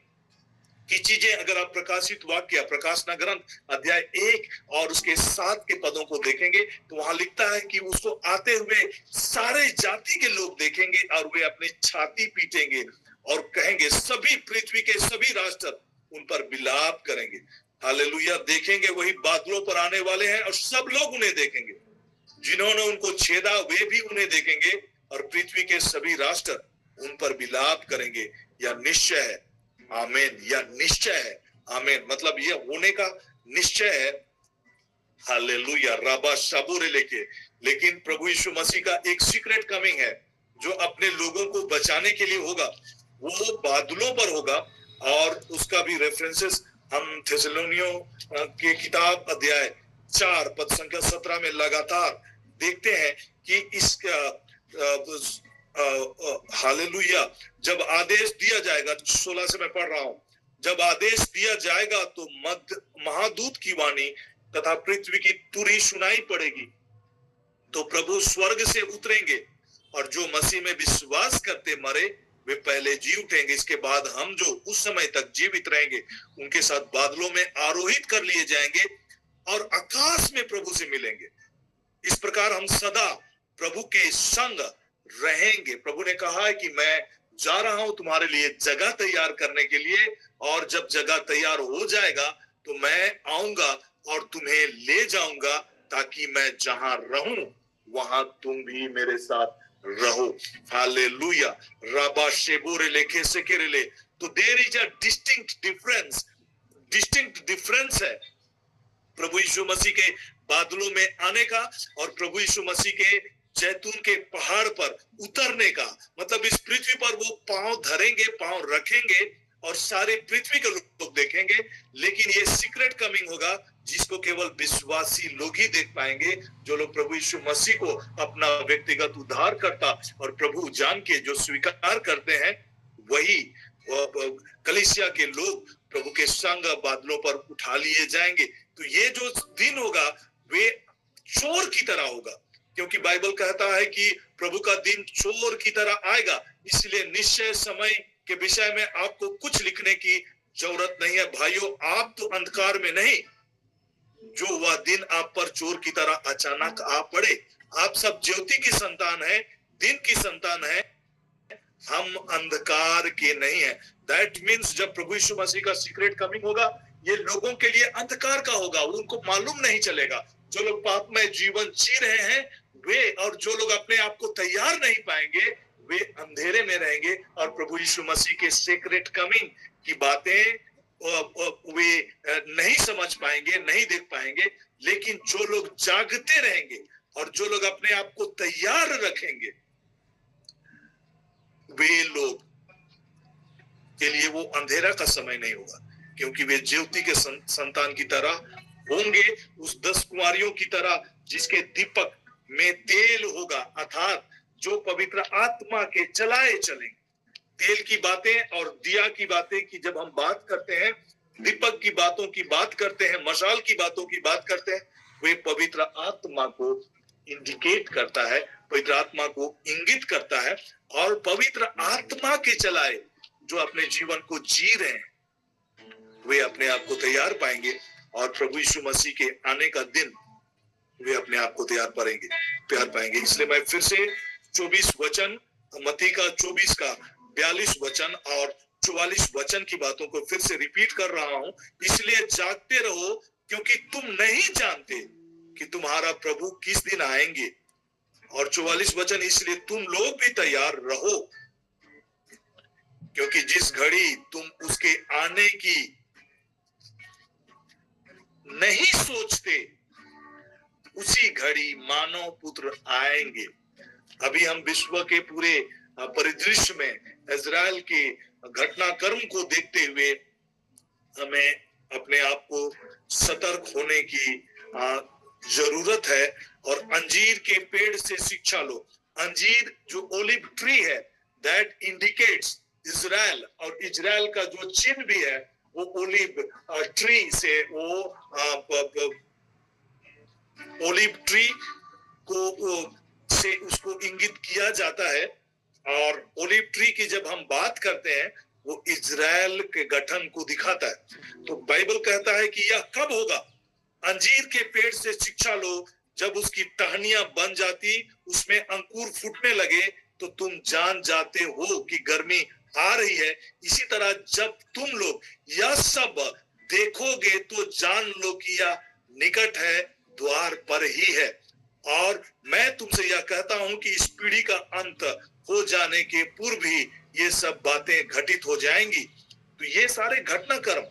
की चीजें अगर आप प्रकाशित वाक्य, प्रकाशना ग्रंथ अध्याय 1 और उसके 7 के पदों को देखेंगे तो वहां लिखता है कि उसको आते हुए सारे जाति के लोग देखेंगे और वे अपनी छाती पीटेंगे और कहेंगे, सभी पृथ्वी के सभी राष्ट्र उन पर विलाप करेंगे। हालेलुया। देखेंगे वही बादलों पर आने वाले हैं और सब लोग उन्हें देखेंगे। जिन्होंने उनको छेदा वे भी उन्हें देखेंगे और पृथ्वी के सभी राष्ट्र उन पर विलाप करेंगे। यह निश्चय है। आमीन। या निश्चय है। आमीन। मतलब ये होने का निश्चय है। हालेलुया। राबा शाबूरे लेके। लेकिन प्रभु यीशु मसीह का एक सीक्रेट कमिंग है जो अपने लोगों को बचाने के लिए होगा। वो बादलों पर होगा, और उसका भी रेफरेंसेस हम थेसलोनियों के किताब अध्याय 4 पद संख्या 17 में लगातार देखते हैं कि इसका हालेलुया जब आदेश दिया जाएगा, 16 से मैं पढ़ रहा हूं, जब आदेश दिया जाएगा तो महादूत की वाणी तथा पृथ्वी की तुरही सुनाई पड़ेगी, तो प्रभु स्वर्ग से उतरेंगे और जो मसीह में विश्वास करते मरे वे पहले जी उठेंगे। इसके बाद हम जो उस समय तक जीवित रहेंगे उनके साथ बादलों में आरोहित कर लिए जाएंगे और आकाश में प्रभु से मिलेंगे। इस प्रकार हम सदा प्रभु के संग रहेंगे। प्रभु ने कहा है कि मैं जा रहा हूं तुम्हारे लिए जगह तैयार करने के लिए, और जब जगह तैयार हो जाएगा तो मैं आऊंगा और तुम्हें ले जाऊंगा, ताकि मैं जहां रहूं वहां तुम भी मेरे साथ रहो। हालेलुया। राबा शेबोरे लेके सेकेरेले। तो there is a distinct difference है प्रभु यीशु मसीह के बादलों में आने का और प्रभु यीशु मसीह के जैतून के पहाड़ पर उतरने का। मतलब इस पृथ्वी पर वो पांव धरेंगे, पांव रखेंगे और सारे पृथ्वी के लोग देखेंगे, लेकिन ये सीक्रेट कमिंग होगा जिसको केवल विश्वासी लोग ही देख पाएंगे। जो लोग प्रभु यीशु मसीह को अपना व्यक्तिगत उद्धारकर्ता और प्रभु जान के जो स्वीकार करते हैं, वही कलीसिया के लोग प्रभु के संग बादलों पर उठा लिए जाएंगे। तो ये जो दिन होगा वे चोर की तरह होगा, क्योंकि बाइबल कहता है कि प्रभु का दिन चोर की तरह आएगा। इसलिए निश्चय समय के विषय में आपको कुछ लिखने की जरूरत नहीं है भाइयों। आप तो अंधकार में नहीं, जो वह दिन आप पर चोर की तरह अचानक आ पड़े। आप सब ज्योति की संतान है, दिन की संतान है, हम अंधकार के नहीं है। दैट मीन्स जब प्रभु यीशु मसीह का सीक्रेट कमिंग होगा, ये लोगों के लिए अंधकार का होगा, उनको मालूम नहीं चलेगा। जो लोग पापमय जीवन जी रहे हैं वे, और जो लोग अपने आप को तैयार नहीं पाएंगे वे अंधेरे में रहेंगे और प्रभु यीशु मसीह के सीक्रेट कमिंग की बातें वे नहीं समझ पाएंगे, नहीं देख पाएंगे। लेकिन जो लोग जागते रहेंगे और जो लोग अपने आप को तैयार रखेंगे, वे लोग के लिए वो अंधेरा का समय नहीं होगा, क्योंकि वे ज्योति के संतान की तरह होंगे, उस 10 कुंवारियों की तरह जिसके दीपक में तेल होगा, अर्थात जो पवित्र आत्मा के जलाए चलेंगे। तेल की बातें और दिया की बातें की जब हम बात करते हैं, दीपक की बातों की बात करते हैं, मशाल की बातों की बात करते हैं, वे पवित्र आत्मा को इंडिकेट करता है, पवित्र आत्मा को इंगित करता है। और पवित्र आत्मा के चलाए जो अपने जीवन को जी रहे हैं, वे अपने आप को तैयार पाएंगे और प्रभु यीशु मसीह के आने का दिन वे अपने आप को तैयार पाएंगे। इसलिए मैं फिर से 24 वचन, मत्ती का 24 का 42 वचन और 44 वचन की बातों को फिर से रिपीट कर रहा हूं, इसलिए जागते रहो क्योंकि तुम नहीं जानते कि तुम्हारा प्रभु किस दिन आएंगे। और 44 वचन, इसलिए तुम लोग भी तैयार रहो क्योंकि जिस घड़ी तुम उसके आने की नहीं सोचते उसी घड़ी मानव पुत्र आएंगे। अभी हम विश्व के पूरे परिदृश्य में इजराइल के घटनाक्रम को देखते हुए हमें अपने आप को सतर्क होने की जरूरत है। और अंजीर के पेड़ से शिक्षा लो। अंजीर जो ओलिव ट्री है, दैट इंडिकेट्स इजराइल, और इजराइल का जो चिन्ह भी है वो ओलिव ट्री से, वो ओलिव ट्री को से उसको इंगित किया जाता है। और ओलिव ट्री की जब हम बात करते हैं वो इजराइल के गठन को दिखाता है। तो बाइबल कहता है कि यह कब होगा? अंजीर के पेड़ से शिक्षा लो, जब उसकी टहनियां बन जाती, उसमें अंकुर फूटने लगे तो तुम जान जाते हो कि गर्मी आ रही है। इसी तरह जब तुम लोग यह सब देखोगे तो जान लो कि यह निकट है, द्वार पर ही है। और मैं तुमसे यह कहता हूं कि इस पीढ़ी का अंत हो जाने के पूर्व ही ये सब बातें घटित हो जाएंगी। तो ये सारे घटनाक्रम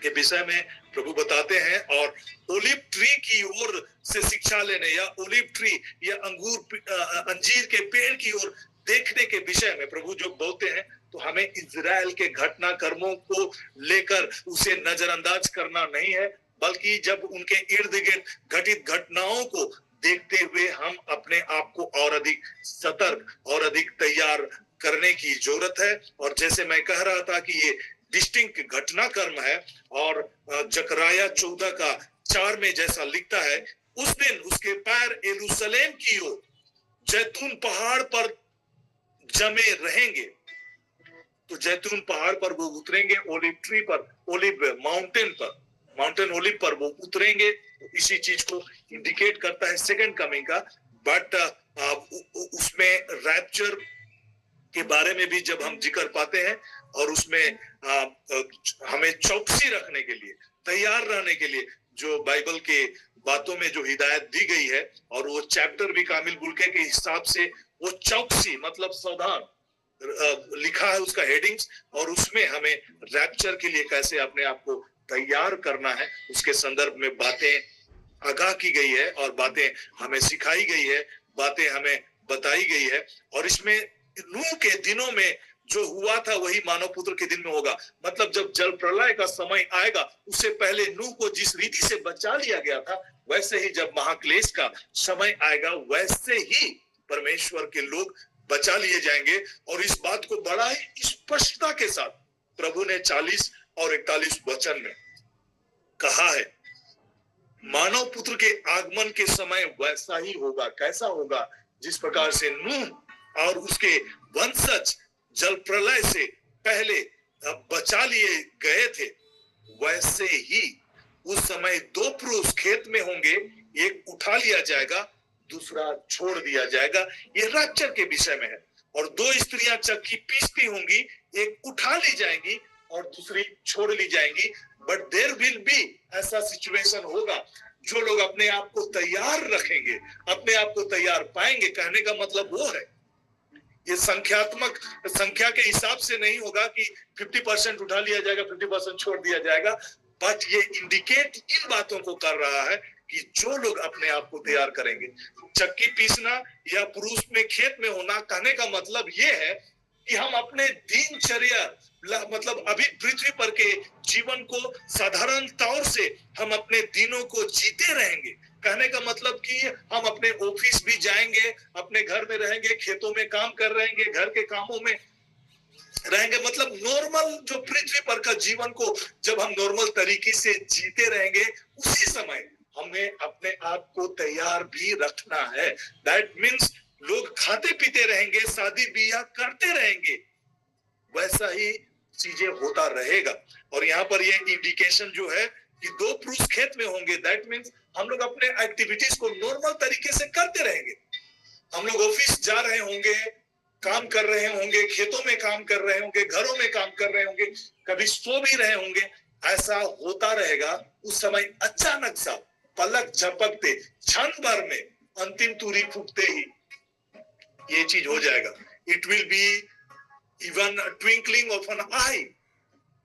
के विषय में प्रभु बताते हैं। और ओलिव ट्री की ओर से शिक्षा लेने, या ओलिव ट्री या अंजीर के पेड़ की ओर देखने के विषय में प्रभु जो बोलते हैं, तो हमें इजराइल के घटनाक्रमों को लेकर उसे नजरअंदाज करना नहीं है, बल्कि जब उनके इर्द गिर्द घटित घटनाओं को देखते हुए हम अपने आप को और अधिक सतर्क और अधिक तैयार करने की जरूरत है। और जैसे मैं कह रहा था कि ये डिस्टिंक्ट घटनाक्रम है, और जकराया 14:4 में जैसा लिखता है, उस दिन उसके पैर यरूशलेम की ओर जैतून पहाड़ पर जमे रहेंगे। तो जैतून पहाड़ पर वो उतरेंगे, ओलिव ट्री पर, ओलिव माउंटेन ओलिव पर वो उतरेंगे। इसी चीज को इंडिकेट करता है सेकंड कमिंग का। बट उसमें रैप्चर के बारे में भी जब हम जिक्र पाते हैं, और उसमें हमें चौकसी रखने के लिए, तैयार रहने के लिए जो बाइबल के बातों में जो हिदायत दी गई है, और वो चैप्टर भी कामिल बुल्के के हिसाब से वो चौकसी मतलब सावधान लिखा है उसका हेडिंग्स, और उसमें हमें रैप्चर के लिए कैसे अपने आप को तैयार करना है उसके संदर्भ में बातें आगाह की गई है, और बातें हमें सिखाई गई है, बातें हमें बताई गई है। और इसमें नूह के दिनों में जो हुआ था वही मानव पुत्र के दिन में होगा। मतलब जब जल प्रलय का समय आएगा, उससे पहले नूह को जिस रीति से बचा लिया गया था, वैसे ही जब महाक्लेश का समय आएगा, वैसे ही परमेश्वर के लोग बचा लिए जाएंगे। और इस बात को बड़ा ही स्पष्टता के साथ प्रभु ने 40 और 41 वचन में कहा है। मानव पुत्र के आगमन के समय वैसा ही होगा। कैसा होगा? जिस प्रकार से नूह और उसके वंशज जल प्रलय से पहले बचा लिए गए थे, वैसे ही उस समय 2 पुरुष खेत में होंगे, एक उठा लिया जाएगा, दूसरा छोड़ दिया जाएगा। ये रैप्चर के विषय में है। और 2 स्त्रियां चक्की पीसती होंगी, एक उठा ली जाएंगी और दूसरी छोड़ ली जाएंगी। बट देयर विल बी, ऐसा सिचुएशन होगा, जो लोग अपने आप को तैयार रखेंगे, अपने आप को तैयार पाएंगे। कहने का मतलब वो है, ये संख्यात्मक संख्या के हिसाब से नहीं होगा कि 50% उठा लिया जाएगा, 50% छोड़ दिया जाएगा। बट ये इंडिकेट इन बातों को कर रहा है कि जो लोग अपने आप को तैयार करेंगे। चक्की पीसना या पुरुष में खेत में होना, कहने का मतलब ये है कि हम अपने दिनचर्या, मतलब अभी पृथ्वी पर के जीवन को साधारण तौर से हम अपने दिनों को जीते रहेंगे। कहने का मतलब कि हम अपने ऑफिस भी जाएंगे, अपने घर में रहेंगे, खेतों में काम कर रहेंगे, घर के कामों में रहेंगे। मतलब नॉर्मल जो पृथ्वी पर का जीवन को जब हम नॉर्मल तरीके से जीते रहेंगे, उसी समय हमें अपने आप को तैयार भी रखना है। दैट मीन्स लोग खाते पीते रहेंगे, शादी ब्याह करते रहेंगे, वैसा ही चीजें होता रहेगा। और यहाँ पर ये इंडिकेशन जो है कि 2 पुरुष खेत में होंगे, दैट मीन्स हम लोग अपने एक्टिविटीज को नॉर्मल तरीके से करते रहेंगे। हम लोग ऑफिस जा रहे होंगे, काम कर रहे होंगे, खेतों में काम कर रहे होंगे, घरों में काम कर रहे होंगे, कभी सो भी रहे होंगे। ऐसा होता रहेगा। उस समय अचानक सा पलक झपकते क्षण भर में अंतिम तुरी फूकते ही ये चीज हो जाएगा। It will be even twinkling of an eye.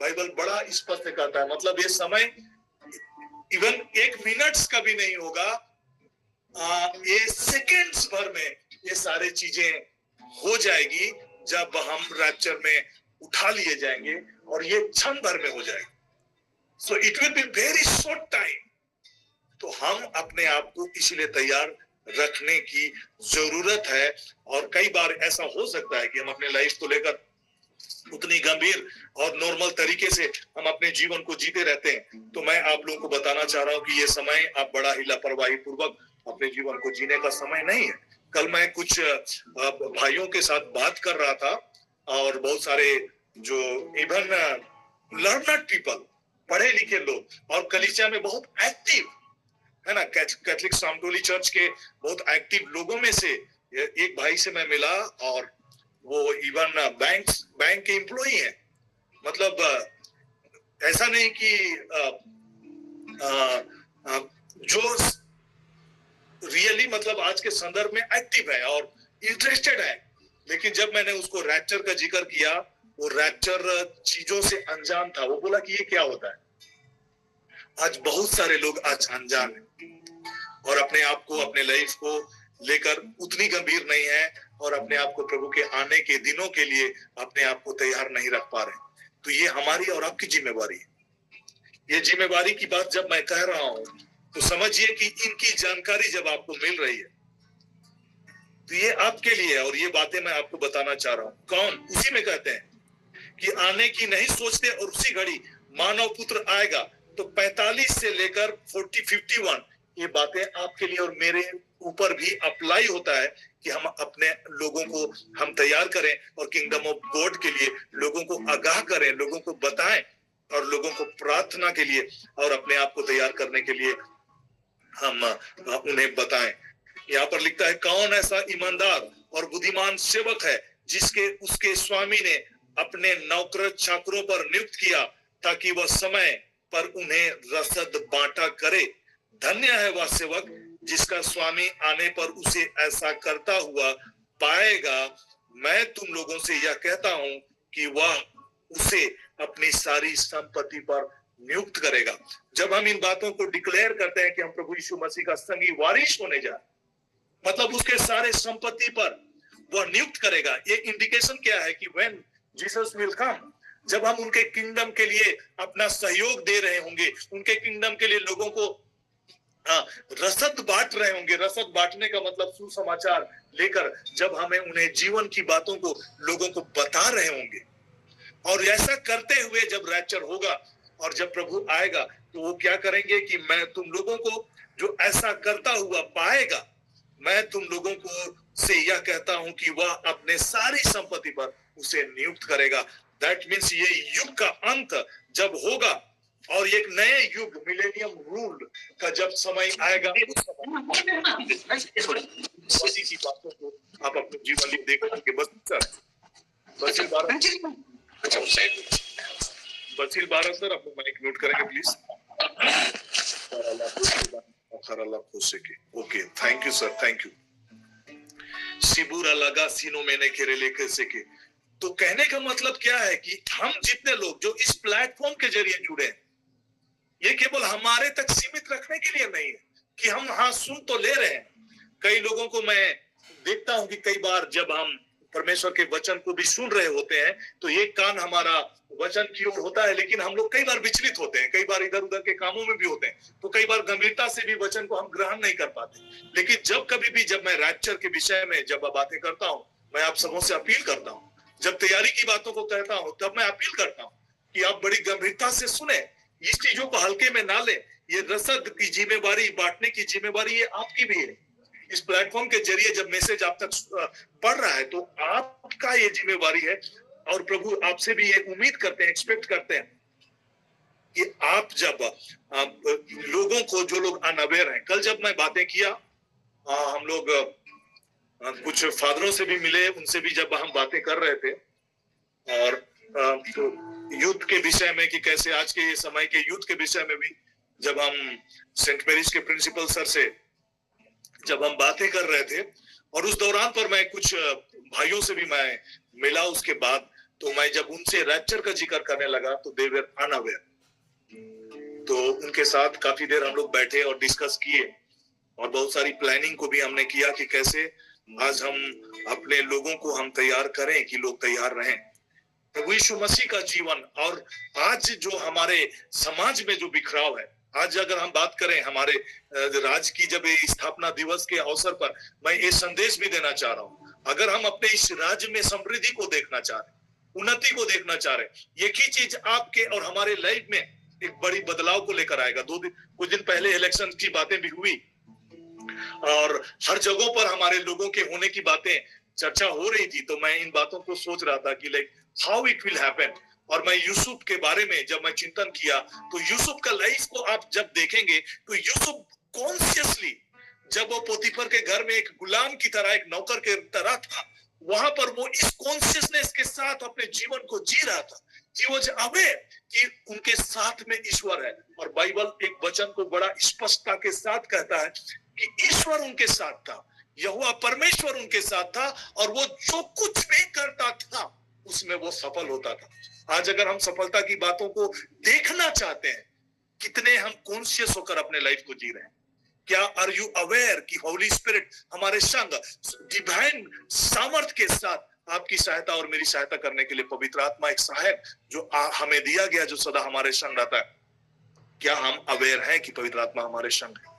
Bible बड़ा स्पष्ट कहता है, मतलब ये समय इवन 1 मिनट्स का भी नहीं होगा, ये सेकेंड्स भर में ये सारे चीजें हो जाएगी जब हम रैप्चर में उठा लिए जाएंगे, और ये क्षण भर में हो जाएगा। So it will be very short time. तो हम अपने आप को इसलिए तैयार रखने की जरूरत है। और कई बार ऐसा हो सकता है कि हम अपने लाइफ को लेकर उतनी गंभीर और नॉर्मल तरीके से हम अपने जीवन को जीते रहते हैं। तो मैं आप लोगों को बताना चाह रहा हूं कि ये समय आप बड़ा ही लापरवाही पूर्वक अपने जीवन को जीने का समय नहीं है। कल मैं कुछ भाइयों के साथ बात कर रहा था, और बहुत सारे जो इवन लर्नड पीपल, पढ़े लिखे लोग, और कलीसिया में बहुत एक्टिव है ना, कैथलिक सामटोली चर्च के बहुत एक्टिव लोगों में से एक भाई से मैं मिला, और वो इवन बैंक के एम्प्लॉई हैं। मतलब ऐसा नहीं कि जो रियली मतलब आज के संदर्भ में एक्टिव है और इंटरेस्टेड है। लेकिन जब मैंने उसको रैप्चर का जिक्र किया, वो रैप्चर चीजों से अनजान था। वो बोला कि ये क्या होता है। आज बहुत सारे लोग आज अनजान हैं और अपने आप को, अपने लाइफ को लेकर उतनी गंभीर नहीं है, और अपने आप को प्रभु के आने के दिनों के लिए अपने आप को तैयार नहीं रख पा रहे। तो ये हमारी और आपकी जिम्मेवारी है। ये जिम्मेवारी की बात जब मैं कह रहा हूं तो समझिए कि इनकी जानकारी जब आपको मिल रही है तो ये आपके लिए है, और ये बातें मैं आपको बताना चाह रहा हूं। कौन? उसी में कहते हैं कि आने की नहीं सोचते, और उसी घड़ी मानव पुत्र आएगा। तो 45 से लेकर 51 ये बातें आपके लिए और मेरे ऊपर भी अप्लाई होता है कि हम अपने लोगों को हम तैयार करें, और किंगडम ऑफ गॉड के लिए लोगों को आगाह करें, लोगों को बताएं, और लोगों को प्रार्थना के लिए और अपने आप को तैयार करने के लिए हम उन्हें बताएं। यहाँ पर लिखता है, कौन ऐसा ईमानदार और बुद्धिमान सेवक है जिसके उसके स्वामी ने अपने नौकर चाकरों पर नियुक्त किया ताकि वह समय पर उन्हें रसद बांटा करे। धन्य है वह सेवक जिसका स्वामी आने पर उसे ऐसा करता हुआ पाएगा। मैं तुम लोगों से यह कहता हूं कि वह उसे अपनी सारी संपत्ति पर नियुक्त करेगा। जब हम इन बातों को डिक्लेयर करते हैं कि हम प्रभु यीशु मसीह का संगी वारिस होने जा, मतलब उसके सारे संपत्ति पर वह नियुक्त करेगा। ये इंडिकेशन क्या है कि व्हेन जीसस विल कम, जब हम उनके किंगडम के लिए अपना सहयोग दे रहे होंगे, उनके किंगडम के लिए लोगों को रसद बांट रहे होंगे। रसद बांटने का मतलब सुसमाचार लेकर जब हमें उन्हें जीवन की बातों को लोगों को बता रहे होंगे, और ऐसा करते हुए जब रैप्चर होगा और जब प्रभु आएगा तो वो क्या करेंगे कि मैं तुम लोगों को जो ऐसा करता हुआ पाएगा, मैं तुम लोगों को से यह कहता हूं कि वह अपने सारी संपत्ति पर उसे नियुक्त करेगा। दैट मीन्स ये युग का अंत जब होगा और एक नए युग मिलेनियम रूल का जब समय आएगा, उसी की बातों को आप अपने जीवन में देख लेंगे। बसील भारत सर, आप माइक म्यूट करेंगे please. Okay, thank you sir, thank you. सिबुरा लगा सीनो मैंने खेरे लेकर से के। तो कहने का मतलब क्या है कि हम जितने लोग जो इस प्लेटफॉर्म के जरिए जुड़े हैं, ये केवल हमारे तक सीमित रखने के लिए नहीं है कि हम हाँ सुन तो ले रहे हैं। कई लोगों को मैं देखता हूं कि कई बार जब हम परमेश्वर के वचन को भी सुन रहे होते हैं तो ये कान हमारा वचन की ओर होता है, लेकिन हम लोग कई बार विचलित होते हैं, कई बार इधर उधर के कामों में भी होते हैं, तो कई बार गंभीरता से भी वचन को हम ग्रहण नहीं कर पाते। लेकिन जब कभी भी जब मैं रैप्चर के विषय में जब बातें करता हूं, मैं आप सबों से अपील करता हूं, जब तैयारी की बातों को कहता हूं तब मैं अपील करता हूं कि आप बड़ी गंभीरता से सुने, इस चीजों को हल्के में ना ले। ये रसद की जिम्मेवारी, बांटने की जिम्मेवारी ये आपकी भी है। इस प्लेटफॉर्म के जरिए जब मैसेज आप तक पढ़ रहा है तो आपका ये जिम्मेवारी है, और प्रभु आपसे भी ये उम्मीद करते हैं, एक्सपेक्ट करते हैं कि आप जब लोगों को, जो लोग अनअवेयर हैं, कल जब मैं बातें किया, हम लोग कुछ फादरों से भी मिले, उनसे भी जब हम बातें कर रहे थे और यूथ के विषय में कि कैसे आज के समय के यूथ के विषय में भी जब हम सेंट मैरीज के प्रिंसिपल सर से जब हम बातें कर रहे थे और उस दौरान पर मैं कुछ भाइयों से भी मैं मिला उसके बाद, तो मैं जब उनसे रैप्चर का जिक्र करने लगा तो दे वर अनअवेयर। तो उनके साथ काफी देर हम लोग बैठे और डिस्कस किए और बहुत सारी प्लानिंग को भी हमने किया कि कैसे आज हम अपने लोगों को हम तैयार करें कि लोग तैयार रहें प्रभु यीशु मसीह का जीवन। और आज जो हमारे समाज में जो बिखराव है, आज अगर हम बात करें हमारे राज्य की जब स्थापना दिवस के अवसर पर, मैं ये संदेश भी देना चाह रहा हूँ, अगर हम अपने इस राज्य में समृद्धि को देखना चाह रहे, उन्नति को देखना चाह रहे, एक ही चीज आपके और हमारे लाइफ में एक बड़ी बदलाव को लेकर आएगा। कुछ दिन पहले इलेक्शन की बातें भी हुई और हर जगहों पर हमारे लोगों के होने की बातें चर्चा हो रही थी, तो मैं इन बातों को सोच रहा था कि like how it will happen. और मैं यूसुफ के बारे में जब मैं चिंतन किया तो यूसुफ का लाइफ को आप जब देखेंगे तो यूसुफ कॉन्शियसली जब वो पोतीफर के घर में एक गुलाम की तरह, एक नौकर के तरह था, वहां पर वो इस कॉन्शियसनेस के साथ अपने जीवन को जी रहा था कि वो अवेयर कि उनके साथ में ईश्वर है। और बाइबल एक वचन को बड़ा स्पष्टता के साथ कहता है कि ईश्वर उनके साथ था, यहोवा परमेश्वर उनके साथ था और वो जो कुछ भी करता था उसमें वो सफल होता था। आज अगर हम सफलता की बातों को देखना चाहते हैं, कितने हम कॉन्शियस होकर अपने लाइफ को जी रहे हैं? क्या आर यू अवेयर कि होली स्पिरिट हमारे संग डिवाइन सामर्थ के साथ आपकी सहायता और मेरी सहायता करने के लिए पवित्र आत्मा एक सहायक जो हमें दिया गया, जो सदा हमारे संग रहता है, क्या हम अवेयर हैं कि पवित्र आत्मा हमारे संग है?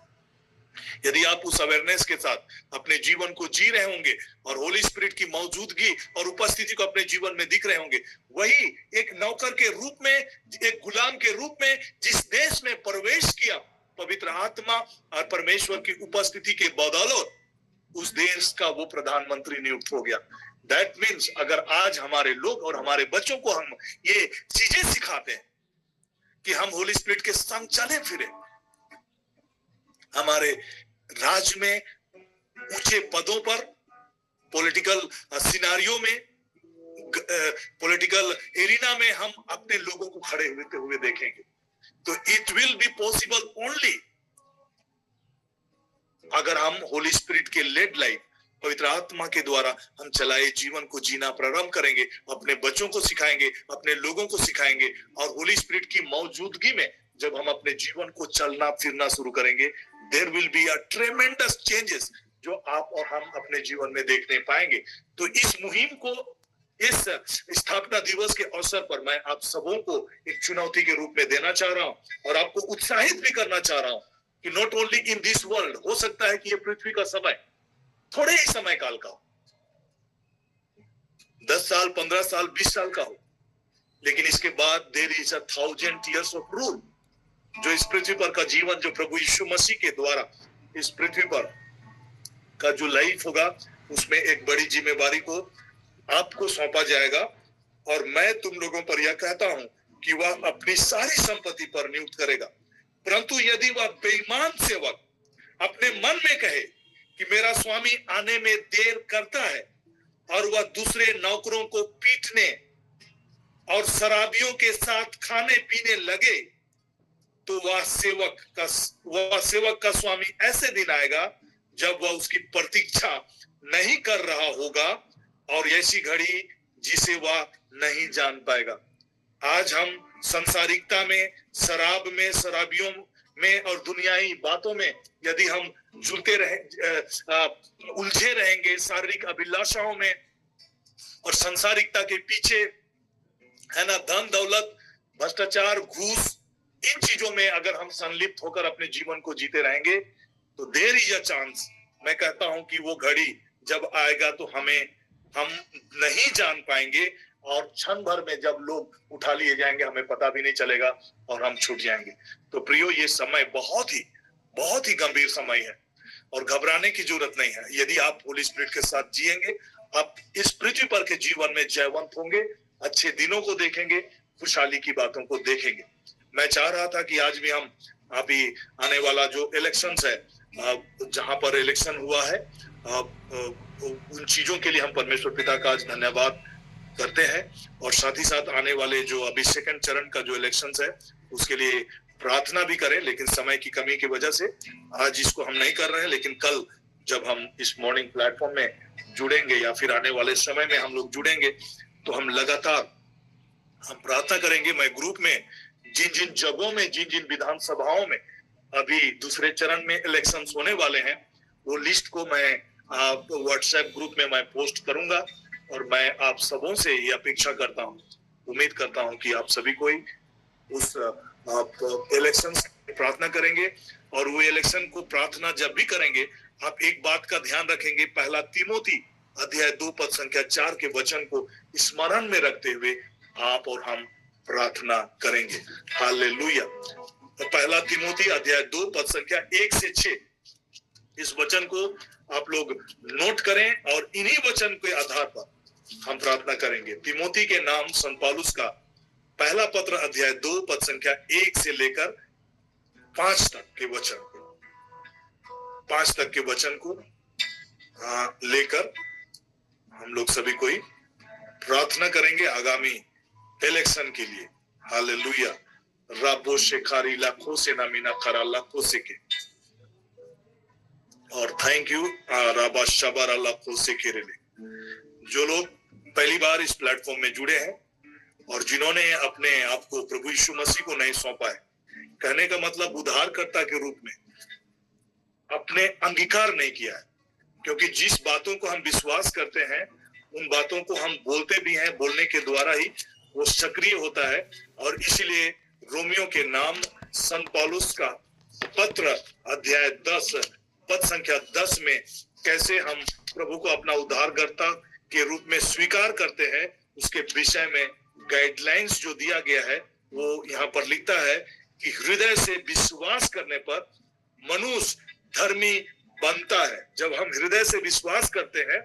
यदि आप उस अवेयरनेस के साथ अपने जीवन को जी रहे होंगे और होली स्पिरिट की मौजूदगी और उपस्थिति को अपने जीवन में दिख रहे होंगे, वही एक नौकर के रूप में, एक गुलाम के रूप में जिस देश में प्रवेश किया पवित्र आत्मा और परमेश्वर की उपस्थिति के बदौलत, उस देश का वो प्रधानमंत्री नियुक्त हो गया। दैट मीन्स अगर आज हमारे लोग और हमारे बच्चों को हम ये चीजें सिखाते हैं कि हम होली स्पिरिट के संग चले फिरे, हमारे राज्य में ऊंचे पदों पर, पॉलिटिकल सिनारियो में, पॉलिटिकल एरिना में हम अपने लोगों को खड़े हुए देखेंगे, तो it will be possible only अगर हम होली स्पिरिट के लेड लाइफ पवित्र आत्मा के द्वारा हम चलाए जीवन को जीना प्रारंभ करेंगे, अपने बच्चों को सिखाएंगे, अपने लोगों को सिखाएंगे। और होली स्पिरिट की मौजूदगी में जब हम अपने जीवन को चलना फिरना शुरू करेंगे, there will be a tremendous changes जो आप और हम अपने जीवन में देखने पाएंगे। तो इस मुहिम को, इस स्थापना दिवस के अवसर पर मैं आप सबों को एक चुनौती के रूप में देना चाह रहा हूं और आपको उत्साहित भी करना चाह रहा हूं कि not only in this world, हो सकता है कि ये पृथ्वी का समय थोड़े ही समय काल का हो, 10 साल, 15 साल, 20 साल का हो, लेकिन इसके बाद देयर इज अ 1000 years ऑफ रूल। जो इस पृथ्वी पर का जीवन जो प्रभु यीशु मसीह के द्वारा इस पृथ्वी पर का जो लाइफ होगा, उसमें एक बड़ी जिम्मेवारी को आपको सौंपा जाएगा। और मैं तुम लोगों पर यह कहता हूं कि वह अपनी सारी संपत्ति पर नियुक्त करेगा, परंतु यदि वह बेईमान सेवक अपने मन में कहे कि मेरा स्वामी आने में देर करता है और वह दूसरे नौकरों को पीटने और शराबियों के साथ खाने पीने लगे, तो वह सेवक का स्वामी ऐसे दिन आएगा जब वह उसकी प्रतीक्षा नहीं कर रहा होगा और ऐसी घड़ी जिसे वह नहीं जान पाएगा। आज हम संसारिकता में, शराब में, शराबियों में और दुनियाई बातों में यदि हम उलझे रहेंगे, शारीरिक अभिलाषाओं में और संसारिकता के पीछे, है ना, धन दौलत, भ्रष्टाचार, घूस, इन चीजों में अगर हम संलिप्त होकर अपने जीवन को जीते रहेंगे, तो देयर इज अ चांस, मैं कहता हूं कि वो घड़ी जब आएगा तो हम नहीं जान पाएंगे और क्षण भर में जब लोग उठा लिए जाएंगे हमें पता भी नहीं चलेगा और हम छूट जाएंगे। तो प्रियो, ये समय बहुत ही गंभीर समय है और घबराने की जरूरत नहीं है। यदि आप होली स्पिरिट के साथ जिएंगे, आप इस पृथ्वी पर के जीवन में जयवंत होंगे, अच्छे दिनों को देखेंगे, खुशहाली की बातों को देखेंगे। मैं चाह रहा था कि आज भी हम अभी आने वाला जो इलेक्शंस है, जहां पर इलेक्शन हुआ है, उन चीजों के लिए हम परमेश्वर पिता का आज धन्यवाद करते हैं। और साथ ही साथ आने वाले जो अभी सेकंड चरण का जो इलेक्शन है उसके लिए प्रार्थना भी करें, लेकिन समय की कमी की वजह से आज इसको हम नहीं कर रहे हैं। लेकिन कल जब हम इस मॉर्निंग प्लेटफॉर्म में जुड़ेंगे या फिर आने वाले समय में हम लोग जुड़ेंगे तो हम लगातार हम प्रार्थना करेंगे। मैं ग्रुप में जिन जिन जगहों में, जिन जिन विधानसभाओं में अभी दूसरे चरण में इलेक्शन होने वाले हैं, वो लिस्ट को मैं व्हाट्सएप ग्रुप में मैं पोस्ट करूंगा। और मैं आप सबों से ये अपेक्षा करता हूँ, उम्मीद करता हूँ कि आप सभी कोई उस इलेक्शन प्रार्थना करेंगे। और वो इलेक्शन को प्रार्थना जब भी करेंगे, आप एक बात का ध्यान रखेंगे, पहला तीमोथी अध्याय 2 पद संख्या 4 के वचन को स्मरण में रखते हुए आप और हम प्रार्थना करेंगे। हालेलुया। तो पहला तीमोथी अध्याय 2 पद संख्या 1 से 6 इस वचन को आप लोग नोट करें और इन्हीं वचन के आधार पर हम प्रार्थना करेंगे। तीमोथी के नाम संत पौलुस का पहला पत्र अध्याय 2 पद संख्या 1 से लेकर 5 तक के वचन को लेकर हम लोग सभी कोई प्रार्थना करेंगे आगामी इलेक्शन के लिए। हालेलुया। राबो शेखारी लाखों से नामीना खरा लाखों से के और थैंक यू राबा शबारा लाखों से के रेले। जो लोग पहली बार इस प्लेटफॉर्म में जुड़े हैं और जिन्होंने अपने आप को प्रभु यीशु मसीह को नहीं सौंपा है, कहने का मतलब उद्धारकर्ता के रूप में अपने अंगीकार नहीं किया है, क्योंकि जिस बातों को हम विश्वास करते हैं उन बातों को हम बोलते भी हैं, बोलने के द्वारा ही वो सक्रिय होता है। और इसलिए रोमियो के नाम संत पौलुस का पत्र अध्याय 10 पद संख्या 10 में कैसे हम प्रभु को अपना उद्धारकर्ता के रूप में स्वीकार करते हैं, उसके विषय में गाइडलाइंस जो दिया गया है वो यहाँ पर लिखता है कि हृदय से विश्वास करने पर मनुष्य धर्मी बनता है। जब हम हृदय से विश्वास करते हैं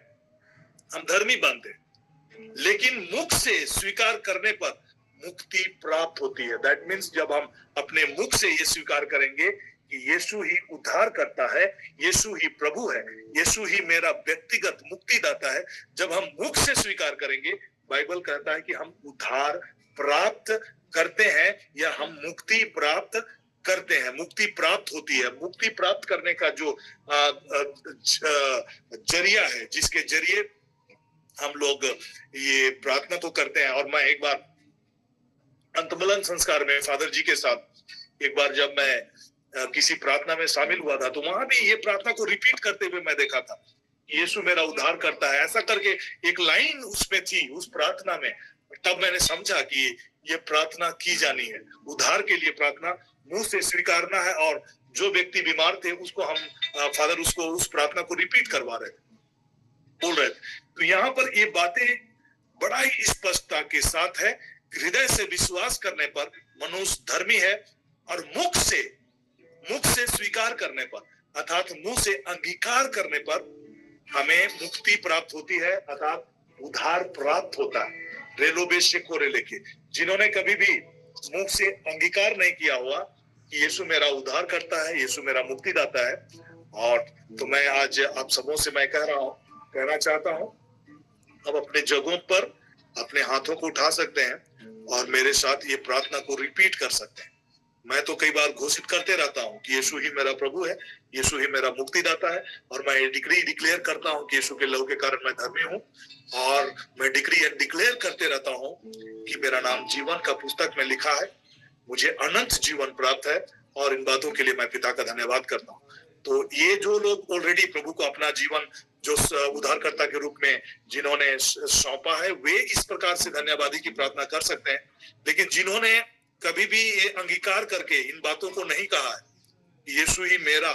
हम धर्मी बनते हैं, लेकिन मुख से स्वीकार करने पर मुक्ति प्राप्त होती है। दैट मीन्स जब हम अपने मुख से ये स्वीकार करेंगे कि यीशु ही उद्धार करता है, यीशु ही प्रभु है, यीशु ही मेरा व्यक्तिगत मुक्तिदाता है, जब हम मुख से स्वीकार करेंगे, बाइबल कहता है कि हम उद्धार प्राप्त करते हैं या हम मुक्ति प्राप्त करते हैं, मुक्ति प्राप्त होती है। मुक्ति प्राप्त करने का जो जरिया है, जिसके जरिए हम लोग ये प्रार्थना तो करते हैं। और मैं एक बार अंतमलन संस्कार में फादर जी के साथ एक बार जब मैं किसी प्रार्थना में शामिल हुआ था, तो वहां भी ये प्रार्थना को रिपीट करते हुए मैं देखा था, यीशु मेरा उद्धार करता है, ऐसा करके एक लाइन उसमें थी उस प्रार्थना में। तब मैंने समझा कि ये प्रार्थना की जानी है, उद्धार के लिए प्रार्थना मुंह से स्वीकारना है। और जो व्यक्ति बीमार थे उसको हम फादर उसको उस प्रार्थना को रिपीट करवा रहे थे, बोल रहे थे। तो यहाँ पर ये बातें बड़ा ही स्पष्टता के साथ है, हृदय से विश्वास करने पर मनुष्य धर्मी है और मुख से स्वीकार करने पर अर्थात मुंह से अंगीकार करने पर हमें मुक्ति प्राप्त होती है, अर्थात उद्धार प्राप्त होता है। रेलोबे शेकोरे लेके जिन्होंने कभी भी मुख से अंगीकार नहीं किया हुआ कि यीशु मेरा उद्धार करता है, यीशु मेरा मुक्तिदाता है। और तो मैं आज आप सबों से मैं कहना चाहता हूं, अब अपने जगहों पर अपने हाथों को उठा सकते हैं और मेरे साथ ये प्रार्थना को रिपीट कर सकते हैं। मैं तो कई बार घोषित करते रहता हूँ कि यीशु ही मेरा प्रभु है, यीशु ही मेरा मुक्तिदाता है। और मैं डिक्री डिक्लेयर करता हूँ कि यीशु के लहू के कारण मैं धर्मी हूँ। और मैं डिक्री एंड डिक्लेयर करते रहता हूँ कि मेरा नाम जीवन का पुस्तक में लिखा है, मुझे अनंत जीवन प्राप्त है। और इन बातों के लिए मैं पिता का धन्यवाद करता हूँ। तो ये जो लोग ऑलरेडी प्रभु को अपना जीवन जो उद्धारकर्ता के रूप में जिन्होंने सौंपा है, वे इस प्रकार से धन्यवादी की प्रार्थना कर सकते हैं। लेकिन जिन्होंने कभी भी ये अंगीकार करके इन बातों को नहीं कहा है, यीशु ही मेरा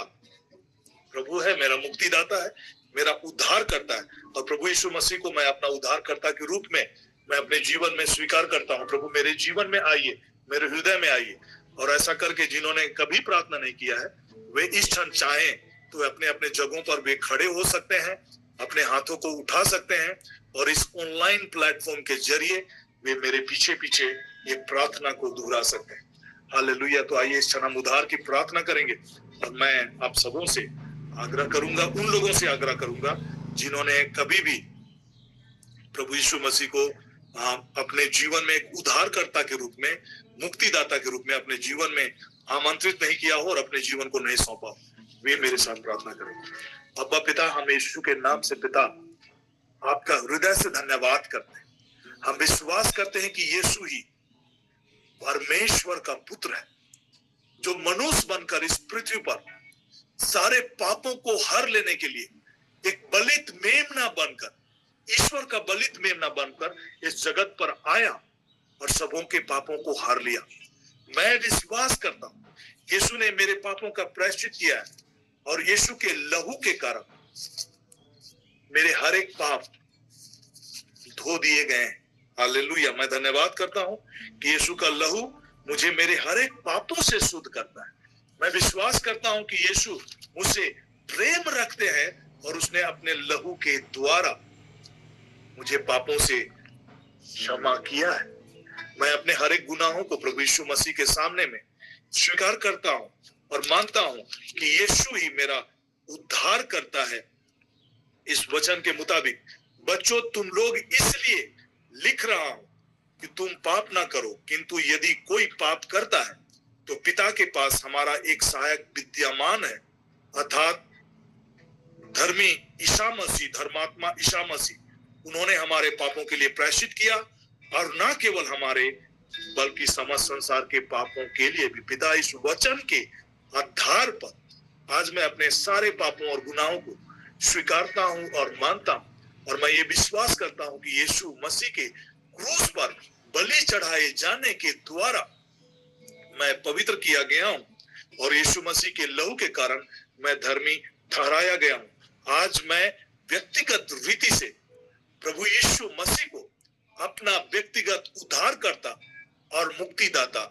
प्रभु है, मेरा मुक्तिदाता है, मेरा उद्धार करता है, और प्रभु यीशु मसीह को मैं अपना उद्धारकर्ता के रूप में मैं अपने जीवन में स्वीकार करता हूँ। प्रभु मेरे जीवन में आइए, मेरे हृदय में आइए। और ऐसा करके जिन्होंने कभी प्रार्थना नहीं किया है, वे इस क्षण चाहें तो अपने अपने जगहों पर वे खड़े हो सकते हैं, अपने हाथों को उठा सकते हैं और इस ऑनलाइन प्लेटफॉर्म के जरिए वे मेरे पीछे पीछे ये प्रार्थना को दोहरा सकते हैं। हालेलुया। तो आइए इस क्षण हम उद्धार की प्रार्थना करेंगे। और मैं आप सबों से आग्रह करूंगा, उन लोगों से आग्रह करूंगा जिन्होंने कभी भी प्रभु यीशु मसीह को अपने जीवन में एक उद्धारकर्ता के रूप में, मुक्तिदाता के रूप में अपने जीवन में आमंत्रित नहीं किया हो और अपने जीवन को नहीं सौंपा हो, वे मेरे साथ प्रार्थना करें। अब्बा पिता, हम यीशु के नाम से पिता आपका हृदय से धन्यवाद करते हैं। हम विश्वास करते हैं कि यीशु ही परमेश्वर का पुत्र है, जो मनुष्य बनकर इस पृथ्वी पर सारे पापों को हर लेने के लिए एक बलित मेमना बनकर, ईश्वर का बलित मेमना बनकर इस जगत पर आया और सबों के पापों को हर लिया। मैं विश्वास करता हूं यीशु ने मेरे पापों का प्रायश्चित किया है और यीशु के लहू के कारण मेरे हर एक पाप धो दिए गए हैं। हालेलुया। मैं धन्यवाद करता हूं कि यीशु का लहू मुझे मेरे हर एक पापों से शुद्ध करता है। मैं विश्वास करता हूं कि यीशु मुझसे प्रेम रखते हैं और उसने अपने लहू के द्वारा मुझे पापों से क्षमा किया है। मैं अपने हर एक गुनाहों को प्रभु यीशु मसीह के सामने में स्वीकार करता हूं और मानता हूं कि यीशु ही मेरा उद्धार करता है। इस वचन के मुताबिक बच्चों, तुम लोग इसलिए लिख रहा हूं कि तुम पाप ना करो, किंतु यदि कोई पाप करता है तो पिता के पास हमारा एक सहायक विद्यमान है, अर्थात धर्मी ईसा मसीह, धर्मात्मा ईसा मसीह। उन्होंने हमारे पापों के लिए प्रायश्चित किया और ना केवल हमारे बल्कि समस्त संसार के पापों के लिए भी। पिता, इस वचन के आधार पर आज मैं अपने सारे पापों और गुनाहों को स्वीकारता हूं और मानता हूं और मैं ये विश्वास करता हूं कि यीशु मसीह के क्रूस पर बलि चढ़ाए जाने के द्वारा मैं पवित्र किया गया हूं और यीशु मसीह के लहू के कारण मैं धर्मी ठहराया गया हूं। आज मैं व्यक्तिगत रीति से प्रभु यीशु मसीह को अपना व्यक्तिगत उद्धारकर्ता और मुक्तिदाता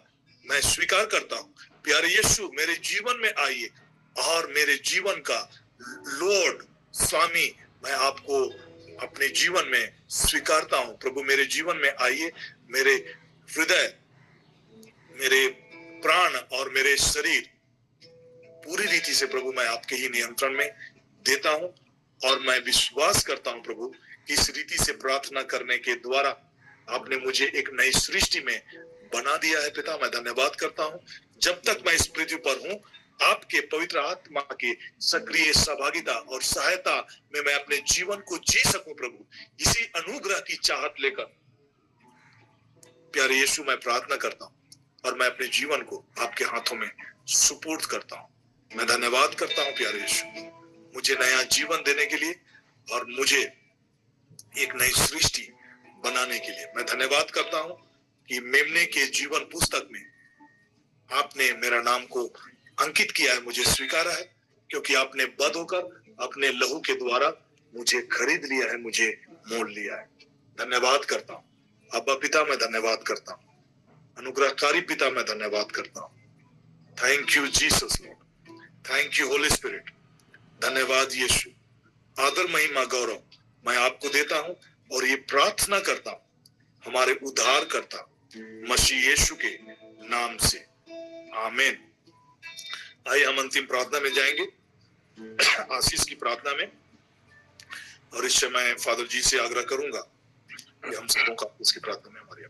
मैं स्वीकार करता हूं। प्यारे यीशु, मेरे जीवन में आइए और मेरे जीवन का लॉर्ड, स्वामी, मैं आपको अपने जीवन में स्वीकारता हूं। प्रभु, मेरे जीवन में आइए, मेरे हृदय, मेरे प्राण और मेरे शरीर पूरी रीति से प्रभु मैं आपके ही नियंत्रण में देता हूं और मैं विश्वास करता हूं प्रभु कि इस रीति से प्रार्थना करने के द्वारा आपने मुझे एक नई सृष्टि में बना दिया है। पिता, मैं धन्यवाद करता हूं। जब तक मैं इस पृथ्वी पर हूं, आपके पवित्र आत्मा के सक्रिय सहभागिता और सहायता में मैं अपने जीवन को जी सकूं प्रभु, इसी अनुग्रह की चाहत लेकर प्यारे यीशु मैं प्रार्थना करता हूं और मैं अपने जीवन को आपके हाथों में सुपुर्द करता हूं। मैं धन्यवाद करता हूं प्यारे यीशु, मुझे नया जीवन देने के लिए और मुझे एक नई सृष्टि बनाने के लिए। मैं धन्यवाद करता हूं कि मेमने के जीवन पुस्तक में आपने मेरा नाम को अंकित किया है, मुझे स्वीकारा है, क्योंकि आपने बद होकर अपने लहू के द्वारा मुझे खरीद लिया है, मुझे मोल लिया है। धन्यवाद करता हूं अब्बा पिता, मैं धन्यवाद करता हूं अनुग्रहकारी पिता, मैं धन्यवाद करता हूं। Thank you Jesus Lord, thank you holy spirit. धन्यवाद यीशु, आदर महिमा गौरव मैं आपको देता हूं और ये प्रार्थना करता हूं हमारे उद्धार करता मसीह यीशु के नाम से, आमीन। आइए हम अंतिम प्रार्थना में जाएंगे, आशीष की प्रार्थना में, और इससे मैं फादर जी से आग्रह करूंगा कि हम सबों का इसकी प्रार्थना में हमारी।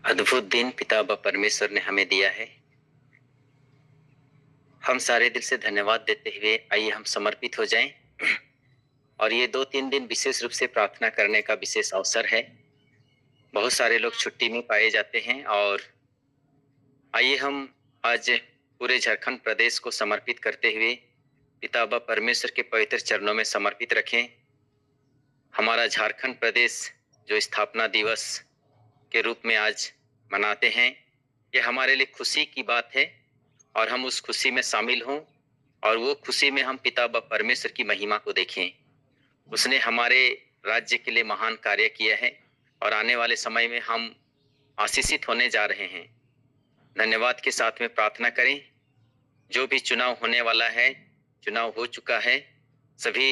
अद्भुत दिन पिता व परमेश्वर ने हमें दिया है। हम सारे दिल से धन्यवाद देते हुए आइए हम समर्पित हो जाएं और ये 2-3 दिन विशेष रूप से प्रार्थना करने का विशेष अवसर है। बहुत सारे लोग छुट्टी में पाए जाते हैं और आइए हम आज पूरे झारखंड प्रदेश को समर्पित करते हुए पिता व परमेश्वर के पवित्र चरणों में समर्पित रखें। हमारा झारखंड प्रदेश जो स्थापना दिवस के रूप में आज मनाते हैं, ये हमारे लिए खुशी की बात है और हम उस खुशी में शामिल हों और वो खुशी में हम पिता व परमेश्वर की महिमा को देखें। उसने हमारे राज्य के लिए महान कार्य किया है और आने वाले समय में हम आशीषित होने जा रहे हैं। धन्यवाद के साथ में प्रार्थना करें। जो भी चुनाव होने वाला है, चुनाव हो चुका है, सभी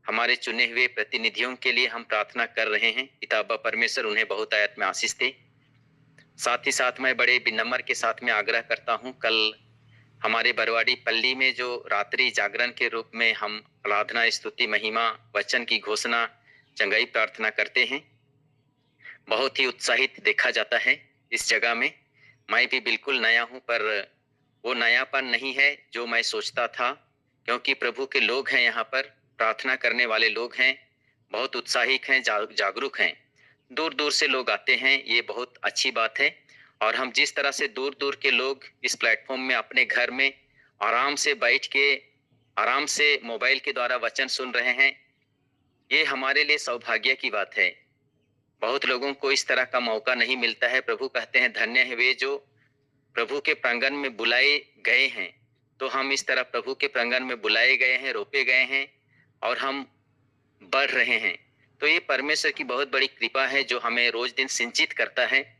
हमारे चुने हुए प्रतिनिधियों के लिए हम प्रार्थना कर रहे हैं। पिता व परमेश्वर उन्हें बहुत आयत में आशीष दे। साथ ही साथ मैं बड़े विनम्र के साथ में आग्रह करता हूँ, कल हमारे बरवाड़ी पल्ली में जो रात्रि जागरण के रूप में हम आराधना, स्तुति, महिमा, वचन की घोषणा, चंगाई प्रार्थना करते हैं, बहुत ही उत्साहित देखा जाता है इस जगह में। मैं भी बिल्कुल नया हूँ, पर वो नयापन नहीं है जो मैं सोचता था, क्योंकि प्रभु के लोग हैं, यहाँ पर प्रार्थना करने वाले लोग हैं, बहुत उत्साहित हैं, जागरूक हैं। दूर दूर से लोग आते हैं, ये बहुत अच्छी बात है। और हम जिस तरह से दूर दूर के लोग इस प्लेटफॉर्म में अपने घर में आराम से बैठ के आराम से मोबाइल के द्वारा वचन सुन रहे हैं, ये हमारे लिए सौभाग्य की बात है। बहुत लोगों को इस तरह का मौका नहीं मिलता है। प्रभु कहते हैं, धन्य है वे जो प्रभु के प्रांगण में बुलाए गए हैं। तो हम इस तरह प्रभु के प्रांगण में बुलाए गए हैं, रोपे गए हैं और हम बढ़ रहे हैं। तो ये परमेश्वर की बहुत बड़ी कृपा है जो हमें रोज दिन सिंचित करता है,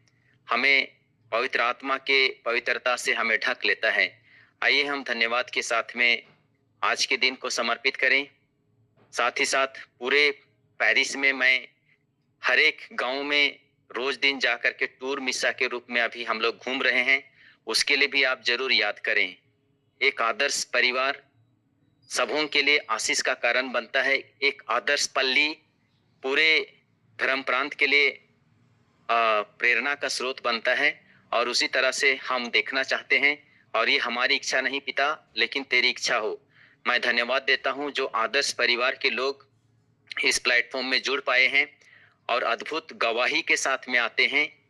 हमें पवित्र आत्मा के पवित्रता से हमें ढक लेता है। आइए हम धन्यवाद के साथ में आज के दिन को समर्पित करें। साथ ही साथ पूरे पेरिस में मैं हर एक गांव में रोज दिन जाकर के टूर मिसा के रूप में अभी हम लोग घूम रहे हैं, उसके लिए भी आप जरूर याद करें। एक आदर्श परिवार सबों के लिए आशीष का कारण बनता है। एक आदर्श पल्ली पूरे धर्म प्रांत के लिए प्रेरणा का स्रोत बनता है। और उसी तरह से हम देखना चाहते हैं, और ये हमारी इच्छा नहीं पिता, लेकिन तेरी इच्छा हो। मैं धन्यवाद देता हूं जो आदर्श परिवार के लोग इस प्लेटफॉर्म में जुड़ पाए हैं और अद्भुत गवाही के साथ में आते हैं।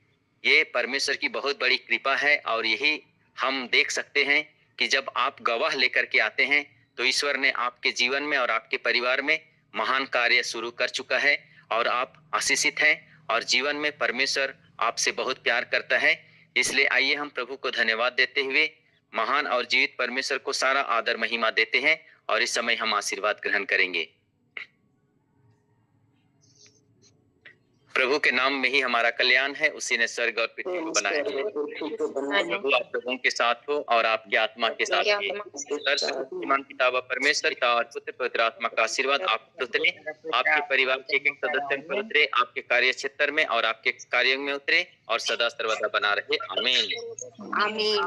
ये परमेश्वर की बहुत बड़ी कृपा है, और यही हम देख सकते हैं कि जब आप गवाह लेकर के आते हैं तो ईश्वर ने आपके जीवन में और आपके परिवार में महान कार्य शुरू कर चुका है, और आप आशीषित हैं, और जीवन में परमेश्वर आपसे बहुत प्यार करता है। इसलिए आइए हम प्रभु को धन्यवाद देते हुए महान और जीवित परमेश्वर को सारा आदर महिमा देते हैं, और इस समय हम आशीर्वाद ग्रहण करेंगे। प्रभु के नाम में ही हमारा कल्याण है, उसी ने स्वर्ग और पृथ्वी को बनाया है। प्रभु आप लोगों के साथ हो और आपकी आत्मा के साथ भी। सर्वशक्तिमान पिता व परमेश्वर पिता और पुत्र पवित्र आत्मा का आशीर्वाद आप पर उतरे, आपके परिवार के एक एक सदस्य पर उतरे, आपके कार्य क्षेत्र में और आपके कार्यों में उतरे, और सदा सर्वदा बना रहे। आमीन। आमीन।